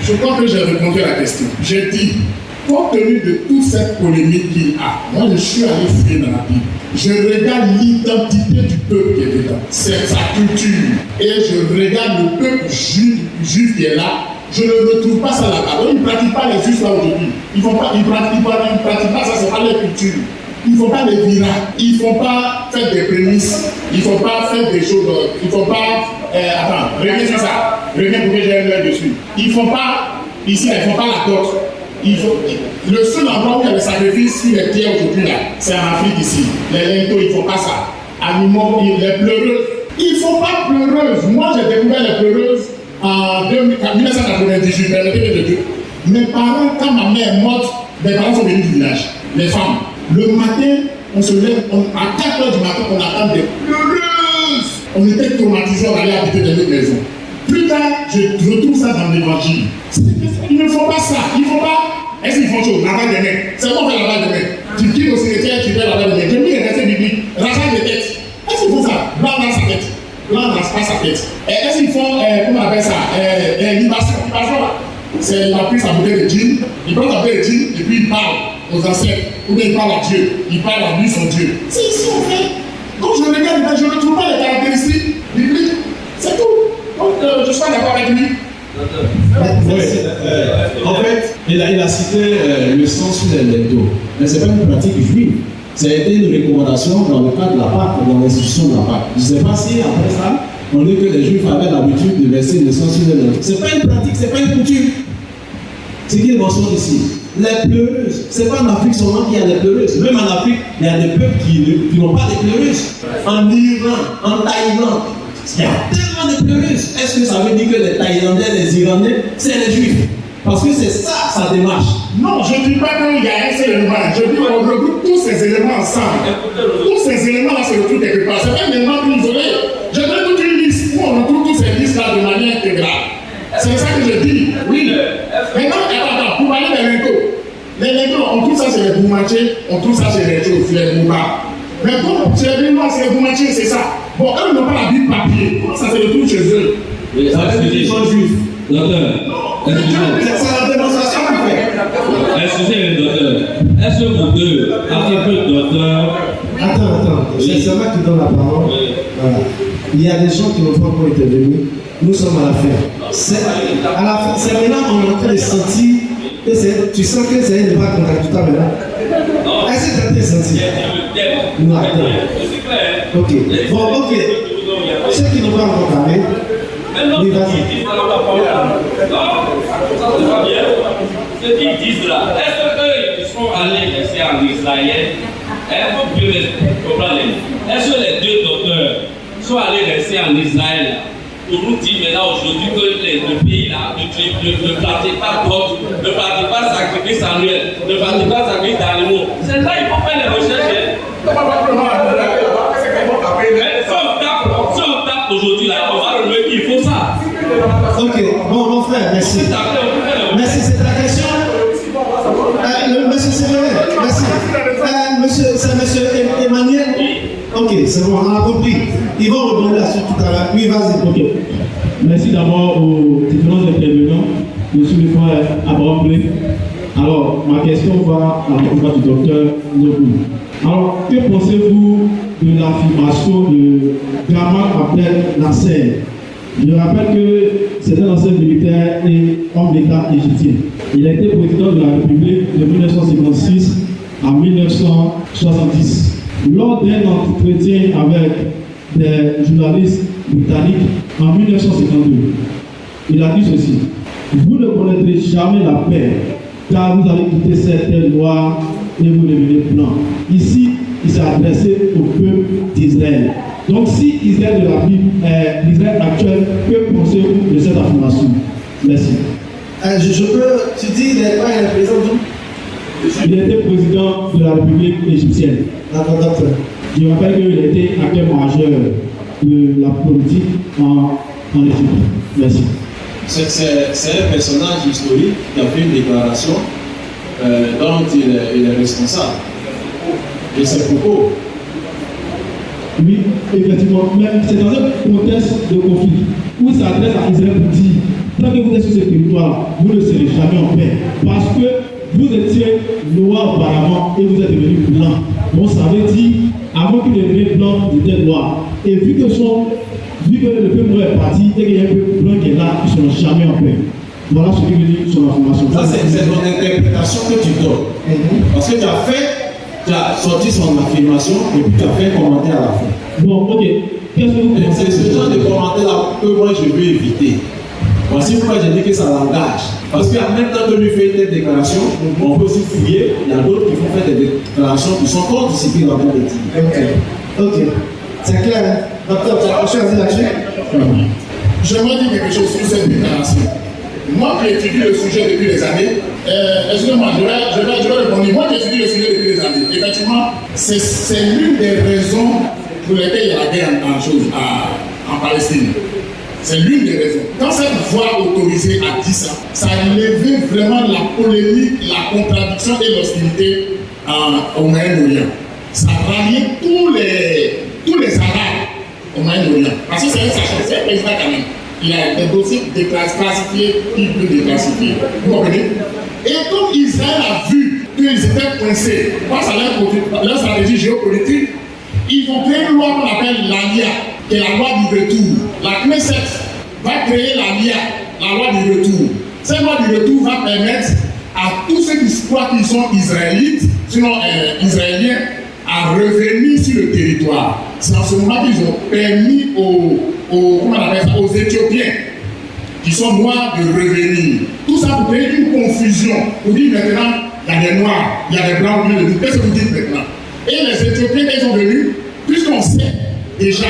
Je crois que j'ai répondu à la question. J'ai dit, compte tenu de toute cette polémique qu'il a, moi je suis allé fouiller dans la Bible. Je regarde l'identité du peuple qui est dedans, c'est sa culture. Et je regarde le peuple juif qui est là. Je ne retrouve pas ça là-bas. Donc ils ne pratiquent pas les juifs là aujourd'hui. Ils ne pratiquent pas ça, ce n'est pas leur culture. Ils ne font pas les miracles. Ils ne font pas faire des prémices. Ils ne font pas faire des choses. Ils ne font pas. Attends, reviens sur ça. Reviens pour que j'ai un œil dessus. Ils ne font pas. Ici, ils ne font pas la côte. Le seul endroit où il y a des sacrifices sur les pierres aujourd'hui, là, c'est en Afrique ici. Les linteaux, ils ne font pas ça. Animaux, les pleureuses. Ils ne font pas pleureuses. Moi, j'ai découvert les pleureuses en 1998. Permettez-moi de dire. Mes parents, quand ma mère est morte, mes parents sont venus du village. Les femmes. Le matin, on se lève, à 4 heures du matin, on attend des pleureuses. On était traumatisés, on allait habiter dans notre maison. Plus tard, je retrouve ça dans l'évangile. Ils ne font pas ça. Ils ne font pas. Est-ce qu'ils font chose? Lavage des mains. C'est bon faire lavage des mains. Tu quittes au cimetière, tu fais lavage des mains. J'ai mis les versets bibliques. Lavage des têtes. Est-ce qu'ils font ça? Blanc dans sa tête. Blanc dans pas sa tête. Est-ce qu'ils font, comment on appelle ça? Libation. C'est la prise à bouteille de gin. Ils prennent la bouteille de gin et puis ils parlent aux ancêtres. Ou bien ils parlent à Dieu. Ils parlent à lui, son Dieu. C'est ici on fait. Donc je regarde, je ne trouve pas les caractéristiques bibliques. C'est tout. Donc je suis d'accord avec lui. Oui, en fait, il a cité le sang sur les linteaux. Mais ce n'est pas une pratique juive. Ça a été une recommandation dans le cadre de la Pâque, dans l'institution de la Pâque. Je ne sais pas si après ça, on dit que les juifs avaient l'habitude de verser le sang sur les linteaux. Ce n'est pas une pratique, ce n'est pas une coutume. C'est qu'il mentionne ici. Les pleureuses, ce n'est pas en Afrique seulement qu'il y a des pleureuses. Même en Afrique, il y a des peuples qui n'ont pas de pleureuses. En Iran, en Thaïlande, il y a tellement de pleureuses. Est-ce que ça veut dire que les Thaïlandais, les Irlandais, c'est les Juifs? Parce que c'est ça, sa démarche. Non, je ne dis pas qu'il y a un seul élément. Je dis qu'on regroupe tous ces éléments ensemble. Tous ces éléments-là se retrouvent quelque part. Ce n'est pas un élément isolé. Je donne toute une liste où on retrouve tous ces listes-là de manière intégrale. C'est ça que je dis. Oui. Maintenant, attends, pour parler des linteaux. Les linteaux, on trouve ça chez les Boumaché, on trouve ça chez les Bouba. Mais bon, chez les Bouba, c'est les Boumaché, c'est ça. Bon, eux n'ont pas la Bible papier. Comment ça se retrouve chez eux? Ça veut dire qu'ils sont juifs. C'est la démonstration qu'on fait. Excusez-moi, docteur. Est-ce que vous deux, en tant que docteur. Attends, c'est moi qui donne la parole. Voilà. Il y a des gens qui n'ont pas encore été venus. Nous sommes à la fin. À la fin, c'est maintenant qu'on est en train de sentir que tu sens que c'est un débat contradictoire maintenant. Est-ce que tu as senti? Non, attends. fait. Ok. Bon, ok. Ceux qui n'ont pas encore parlé, oui, vas-y. Ça va bien. Ce qu'ils disent là, est-ce qu'eux, ils sont allés rester en Israël? Faut bien comprendre. Est-ce que les deux docteurs sont allés rester en Israël pour nous dire maintenant aujourd'hui que le pays là ne pratique pas d'autres, ne pratique pas sacrifice annuel, ne pratique pas sacrifice d'animaux? C'est là qu'il faut faire les recherches. Si on tape aujourd'hui là, on va relever qu'il faut ça. Ok, bon, mon frère, merci. Merci, c'est ta question. Monsieur Séverin, merci. C'est monsieur Emmanuel. Ok, c'est bon, on a compris. Ils vont rebondir là-dessus tout à l'heure. Oui, vas-y. Ok. Merci d'abord aux différents intervenants. Je suis le frère Abraham Blé. Alors, ma question va à l'endroit du docteur Nobou. Alors, que pensez-vous de l'affirmation de Gamal Abdel Nasser? Je rappelle que c'est un ancien militaire et homme d'État égyptien. Il a été président de la République de 1956 à 1970. Lors d'un entretien avec des journalistes britanniques en 1952, il a dit ceci: vous ne connaîtrez jamais la paix, car vous allez quitter cette terre noire et vous devenez blanc. Ici, il s'est adressé au peuple d'Israël. Donc, si Israël de la Bible est l'Israël actuel, que pensez-vous de cette affirmation? Merci. Je peux, tu dis, il est président d'où? Il était président de la République égyptienne. D'accord, docteur. Je rappelle qu'il était acteur majeur de la politique en Égypte. Merci. C'est un personnage historique qui a fait une déclaration dont il est responsable de ses propos. Oui, effectivement, mais c'est dans un contexte de conflit où il s'adresse à Israël pour dire: tant que vous êtes sur ce territoire, vous ne serez jamais en paix. Parce que vous étiez noir auparavant et vous êtes devenu blanc. Donc ça veut dire, avant qu'il devienne blanc, il était noir. Et vu que le peuple noir est parti et qu'il y a un peuple blanc qui est là, ils ne seront jamais en paix. Voilà ce que veut dire son affirmation. Ça, c'est ton interprétation que tu donnes. Parce que tu as sorti son affirmation et puis tu as fait un commentaire à la fin. Bon, ok. Qu'est-ce que vous pensez? C'est ce genre de commentaire là que moi je veux éviter. Voici pourquoi j'ai dit que ça l'engage. Parce qu'en même temps que lui fait une telle déclaration, on peut aussi fouiller. Il y a d'autres qui vont faire des déclarations qui sont contre discipline dans le monde. Ok. C'est clair. Docteur, tu as quelque chose à dire là-dessus? J'aimerais dire quelque chose sur cette déclaration. Moi qui étudie le sujet depuis des années, excusez-moi, je vais répondre. Moi qui étudie le sujet depuis des années, effectivement, c'est l'une des raisons pour lesquelles il y a la guerre en Palestine. C'est l'une des raisons. Quand cette voix autorisée a dit ça, ça a levé vraiment la polémique, la contradiction et l'hostilité au Moyen-Orient. Ça a rallié tous les Arabes au Moyen-Orient. Parce que c'est un sachant, c'est un président quand même. Il a des dossiers déclassifiés, il peut déclassifier. Vous comprenez? Et comme Israël a vu qu'ils étaient coincés face à leur stratégie géopolitique, ils ont créé une loi qu'on appelle l'ALIA, qui est la loi du retour. La Knesset va créer l'ALIA, la loi du retour. Cette loi du retour va permettre à tous ceux qui croient qu'ils sont israélites, sinon israéliens, à revenir sur le territoire. C'est en ce moment qu'ils ont permis aux Éthiopiens qui sont noirs de revenir. Tout ça pour créer une confusion. Vous dites maintenant, il y a des noirs, il y a des blancs, qu'est-ce que vous dites maintenant? Et les Éthiopiens, ils sont venus, puisqu'on sait déjà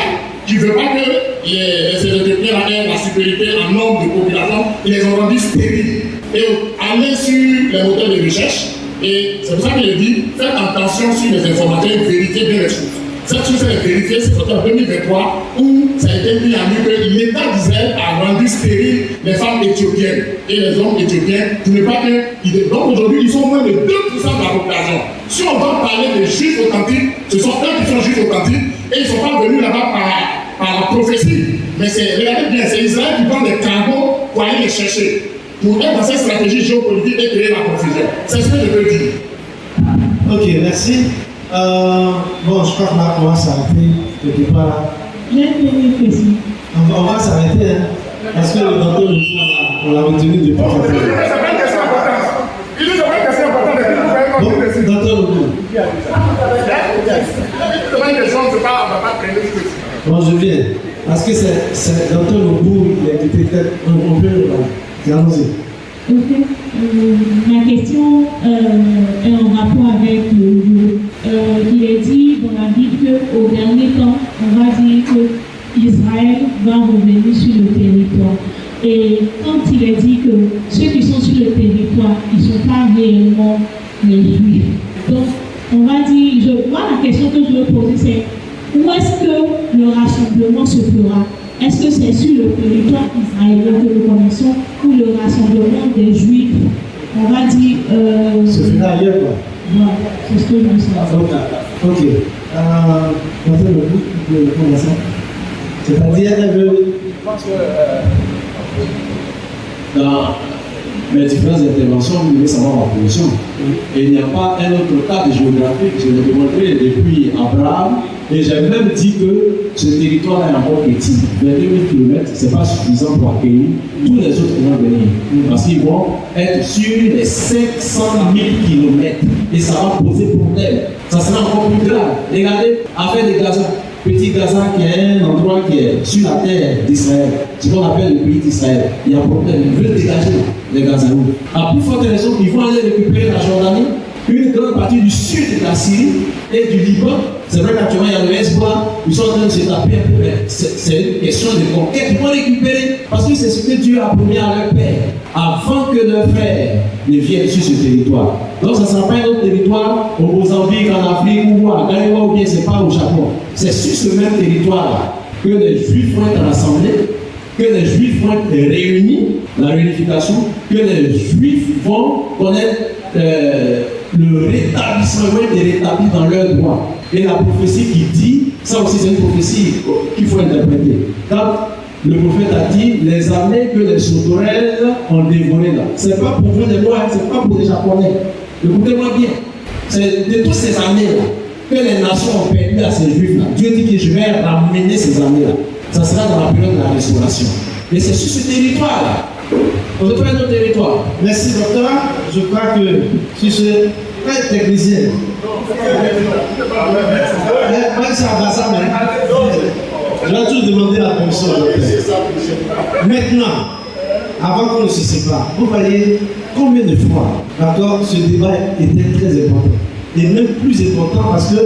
qu'ils ne veulent pas que les Éthiopiens aient la supériorité en nombre de population, ils les ont rendus stériles. Et aller sur les moteurs de recherche, et c'est pour ça qu'il dit, faites attention sur les informations, vérifiez bien les choses. Cette chose est vérifiée, c'est sorti en 2023 où ça a été mis en lieu que l'État d'Israël a rendu stériles les femmes éthiopiennes et les hommes éthiopiens pour ne pas que. Donc aujourd'hui, ils sont moins de 2% de la population. Si on va parler des juifs authentiques, ce sont eux qui sont juifs authentiques et ils ne sont pas venus là-bas par la prophétie. Mais regardez bien, c'est Israël qui prend des cargos pour aller les chercher. Pour être dans cette stratégie géopolitique et créer la confusion. C'est ce que je veux dire. Ok, merci. Bon, je crois qu'on va s'arrêter quelque part là. J'ai une question. On va s'arrêter, hein, parce que le docteur, on l'a retenu depuis longtemps. C'est pas une question importante. Il dit que c'est pas une question importante. Docteur Lobo. C'est pas une question, c'est pas je viens. Parce que c'est dans ton bout, il était peut-être un peu. Allons-y. Ok. Ma question est en rapport avec il est dit dans la Bible qu'au dernier temps, on va dire que Israël va revenir sur le territoire. Et quand il est dit que ceux qui sont sur le territoire, ils ne sont pas réellement les Juifs. Donc, on va dire, moi la question que je veux poser, c'est où est-ce que le rassemblement se fera? Est-ce que c'est sur le territoire israélien que nous connaissons ou le rassemblement des Juifs? On va dire. Se fera ailleurs, quoi. Voilà, c'est ce que je veux savoir. Ok. Dans le bout de conversation. C'est-à-dire, je pense que dans mes différentes interventions, vous devez savoir ma position. Et il n'y a pas un autre cas de géographie que je l'ai démontré depuis Abraham. Et j'ai même dit que ce territoire est encore petit. 22 000 km, ce n'est pas suffisant pour accueillir tous les autres qui vont venir. Parce qu'ils vont être sur les 500 000 km. Et ça va poser problème. Ça sera encore plus grave. Regardez, affaire de Gaza. Petit Gaza qui est un endroit qui est sur la terre d'Israël, ce qu'on appelle le pays d'Israël. Il y a un problème, ils veulent dégager les Gazaouis. À plus forte raison, ils vont aller récupérer la Jordanie, une grande partie du sud de la Syrie et du Liban. C'est vrai qu'actuellement il y a le Hezbollah, ils sont en train de se taper un peu, mais c'est une question de conquête. Ils vont récupérer parce que c'est ce que Dieu a promis à leur père avant que leurs frères ne viennent sur ce territoire. Donc ça ne sera pas un autre territoire au Mozambique, en Afrique ou à Ghana ou bien c'est pas au Japon. C'est sur ce même territoire que les Juifs vont être rassemblés, que les Juifs vont être réunis, la réunification, que les Juifs vont connaître le rétablissement, vont être rétablis dans leurs droits. Et la prophétie qui dit, ça aussi c'est une prophétie qu'il faut interpréter. Quand le prophète a dit, les armées que les sauterelles ont dévorées là. Ce n'est pas pour vous les Noirs, ce n'est pas pour les Japonais. Écoutez-moi bien. C'est de toutes ces armées-là que les nations ont perdu à ces Juifs-là. Dieu dit que je vais ramener ces armées-là. Ça sera dans la période de la restauration. Et c'est sur ce territoire-là. On se trouve notre territoire. Merci, docteur. Je crois que sur ce technicien. Je vais toujours demander la permission. Maintenant, avant qu'on ne se sépare, vous voyez combien de fois, d'accord, ce débat était très important. Et même plus important parce que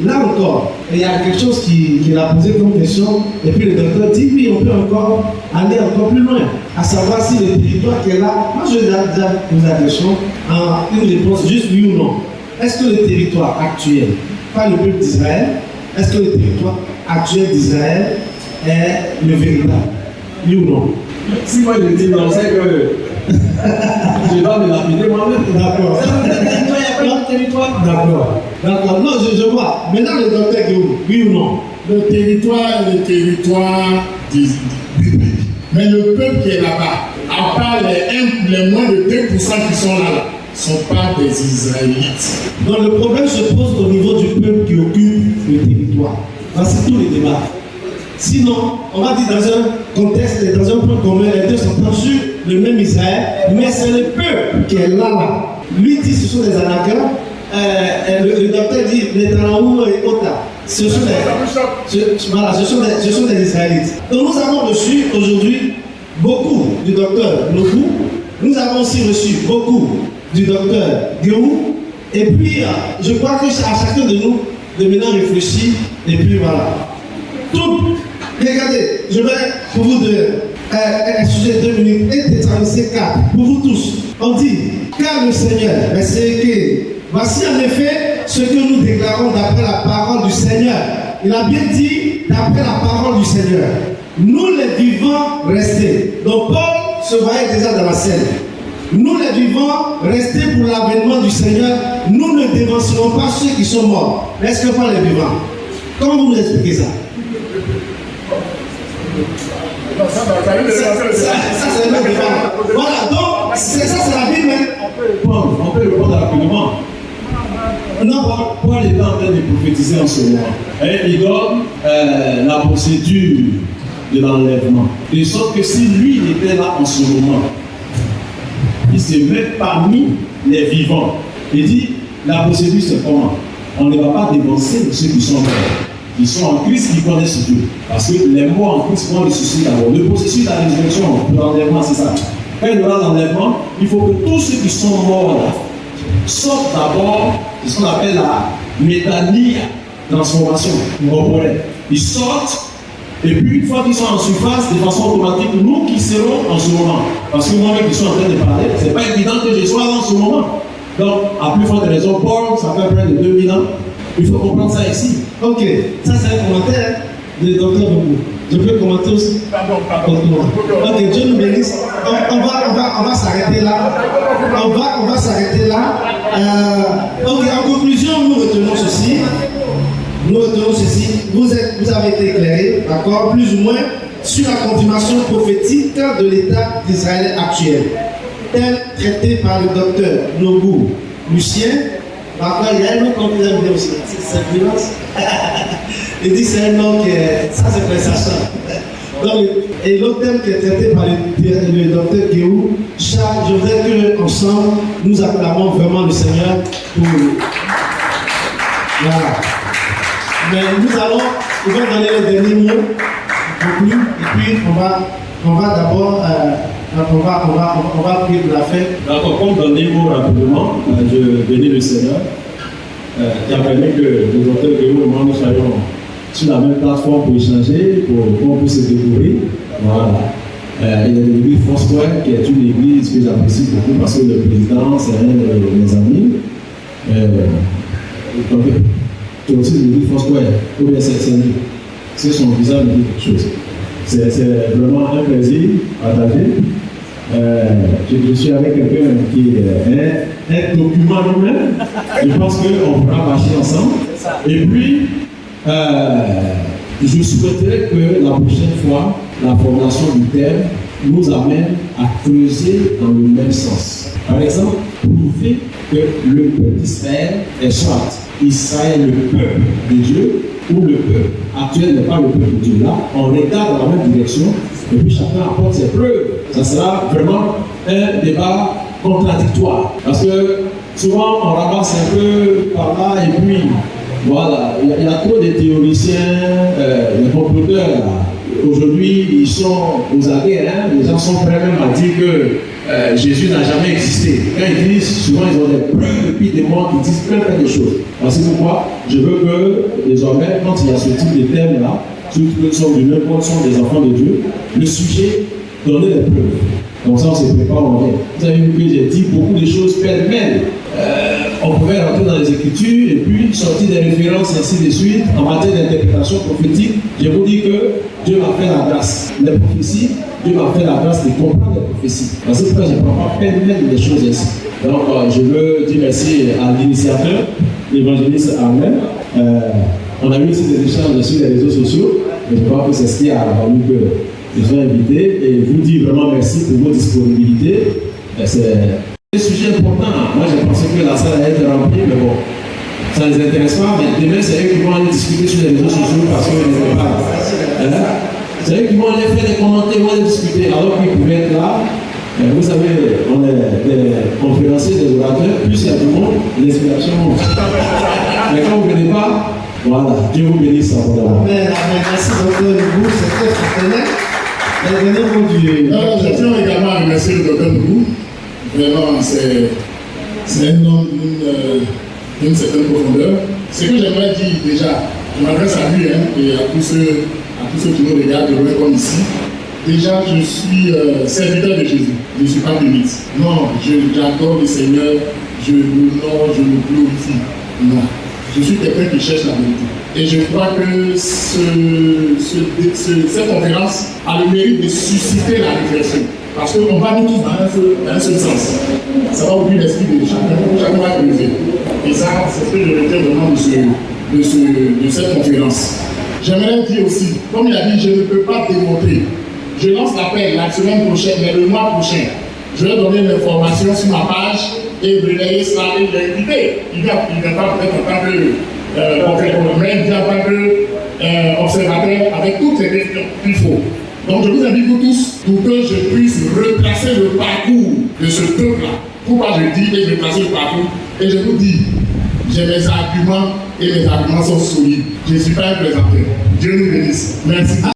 là encore, il y a quelque chose qu'il a posé comme question, et puis le docteur dit oui, on peut encore aller encore plus loin, à savoir si le territoire qui est là, moi je vais déjà poser la question en une réponse juste oui ou non. Est-ce que le territoire actuel, pas le peuple d'Israël, est-ce que le territoire actuel d'Israël est le véritable? Oui ou non? Si moi je dis non, c'est que je dois me lapider moi-même. D'accord. Il n'y a pas de territoire. D'accord. D'accord. Non, je vois. Maintenant, le docteur Guillaume, oui ou non? Le territoire est le territoire biblique. Mais le peuple qui est là-bas, à part les moins de 2% qui sont là, ne sont pas des Israélites. Donc le problème se pose au niveau du peuple qui occupe le territoire. C'est tout le débat. Sinon, on va dire dans un contexte, dans un point commun, les deux sont sur le même Israël, mais c'est le peuple qui est là. Lui dit ce sont des anagrames. Le docteur dit Netanyahou et Ota. Ce sont des Israélites. Donc nous avons reçu aujourd'hui beaucoup du docteur Nobu. Nous avons aussi reçu beaucoup du docteur Guillaume. Et puis, je crois que à chacun de nous de maintenant réfléchir. Et puis voilà. Tout. Regardez, je vais pour vous sujet 2 minutes et déterminer 4 pour vous tous. On dit, car le Seigneur, c'est écrit, voici en effet ce que nous déclarons d'après la parole du Seigneur. Il a bien dit d'après la parole du Seigneur. Nous les vivants restés. Donc Paul se voyait déjà dans la scène. Nous les vivants restés pour l'avènement du Seigneur, nous ne dévancerons pas ceux qui sont morts. Est-ce que pas les vivants? Comment vous nous expliquez ça? Ça c'est le vivant. Voilà, donc ça c'est la Bible. On peut répondre rapidement. Non, Paul est en train de prophétiser en ce moment. Et il donne la procédure de l'enlèvement. De sorte que si lui il était là en ce moment, il se met parmi les vivants. Il dit, la procédure c'est comment? On ne va pas dévancer ceux qui sont morts. qui sont en Christ, qui connaissent Dieu. Parce que les morts en Christ vont ressusciter d'abord. Le processus de la résurrection, pour l'enlèvement, c'est ça. Quand il y aura l'enlèvement, il faut que tous ceux qui sont morts là sortent d'abord de ce qu'on appelle la métanie, transformation corporelle. Ils sortent, et puis une fois qu'ils sont en surface, de façon automatique, nous qui serons en ce moment, parce que moi-même qui suis en train de parler, c'est pas évident que je sois dans ce moment. Donc, à plus forte raison, Paul, ça fait près de 2000 ans. Il faut comprendre ça ici. Ok, ça c'est un commentaire de Dr. Boubou. Je peux commenter aussi. Pardon. Ok, Dieu nous bénisse. On va s'arrêter là. On va s'arrêter là. Ok, en conclusion, nous retenons ceci. Vous avez été éclairés, d'accord, plus ou moins, sur la confirmation prophétique de l'état d'Israël actuel, tel traité par le docteur Nobu Lucien. D'accord, il y a un autre nom qui aime bien aussi, c'est violence. Il dit c'est un nom qui est. Ça, c'est prestation. Donc, et l'autre thème qui est traité par le docteur Guéhou, Charles, je voudrais qu'ensemble, nous acclamons vraiment le Seigneur pour. Voilà. Mais nous allons donner les derniers mots, et puis on va d'abord. On va prier pour la fin. D'accord, comme dans les mots rapidement, je bénis le Seigneur qui a permis que le docteur Guéhou et moi nous soyons sur la même plateforme pour échanger, pour qu'on puisse se découvrir. Voilà. Il y a l'église Foursquare qui est une église que j'apprécie beaucoup parce que le président c'est un de mes amis. C'est aussi l'église Foursquare, ou bien c'est son visage me dit quelque chose. C'est vraiment un plaisir partagé. Je suis avec quelqu'un qui est un document nous-mêmes. Je pense qu'on pourra marcher ensemble. Et puis, je souhaiterais que la prochaine fois, la formulation du terme nous amène à creuser dans le même sens. Par exemple, prouver que le peuple d'Israël est soit Israël, le peuple de Dieu, ou le peuple actuel n'est pas le peuple de Dieu. Là, on regarde dans la même direction et puis chacun apporte ses preuves. Ça sera vraiment un débat contradictoire. Parce que souvent on ramasse un peu par là et puis voilà, il y a trop de théoriciens, les comploteurs là. Aujourd'hui, ils sont aux aguets, hein? Les gens sont prêts même à dire que Jésus n'a jamais existé. Quand ils disent, souvent ils ont des preuves depuis des mois qui disent plein de choses. Voici pourquoi je veux que désormais, quand il y a ce type de thème-là, surtout que nous sommes du même monde, sont des enfants de Dieu, le sujet, donner des preuves. Donc ça, on se prépare, on vient. Vous avez vu que j'ai dit beaucoup de choses pêle-mêle. On pouvait rentrer dans les Écritures et puis sortir des références ainsi de suite en matière d'interprétation prophétique. Je vous dis que Dieu m'a fait la grâce. Les prophéties, Dieu m'a fait la grâce de comprendre les prophéties. Parce que je ne prends pas pêle-mêle des choses ainsi. Donc je veux dire merci à l'initiateur, l'évangéliste Armel. On a eu aussi des échanges sur les réseaux sociaux. Je crois que c'est ce qui a valu que je sois invité et vous dire vraiment merci pour votre disponibilité. C'est un sujet important. Moi, j'ai pensé que la salle allait être remplie, mais bon, ça ne les intéresse pas. Mais demain, c'est eux qui vont aller discuter sur les réseaux sociaux parce qu'ils ne sont pas là. C'est eux qui vont aller faire des commentaires, ils vont aller discuter alors qu'ils pouvaient être là. Vous savez, on est des conférenciers, des orateurs, plus il y a du monde, l'inspiration monte. Mais quand vous ne venez pas, voilà, Dieu vous bénisse abondamment. Merci docteur Noubou, c'est très fraternel. Je tiens également à remercier le docteur Noubou. Vraiment, c'est un homme d'une certaine profondeur. Ce que j'aimerais dire déjà, je m'adresse à lui et à tous ceux qui nous regardent de loin comme ici. Déjà, je suis serviteur de Jésus. Je ne suis pas bénite. Non, j'adore le Seigneur, je l'honore, je le glorifie. Non, je suis quelqu'un qui cherche la vérité. Et je crois que cette conférence a le mérite de susciter la réflexion. Parce qu'on va nous tous dans un seul sens. Ça va ouvrir l'esprit de chacun va creuser. Et ça, c'est ce que je retiens vraiment de cette conférence. J'aimerais dire aussi, comme il a dit, je ne peux pas démontrer. Je lance l'appel la semaine prochaine, mais le mois prochain. Je vais donner l'information sur ma page et relayer cela et l'inviter. Il ne vient pas peut-être en tant que conférencier, mais il vient en tant qu'observateur avec toutes les questions qu'il faut. Donc je vous invite vous tous pour que je puisse retracer le parcours de ce peuple-là. Pourquoi je dis et je retrace le parcours? Et je vous dis, j'ai mes arguments et mes arguments sont solides. Je ne suis pas un plaisanteur. Dieu nous bénisse. Merci.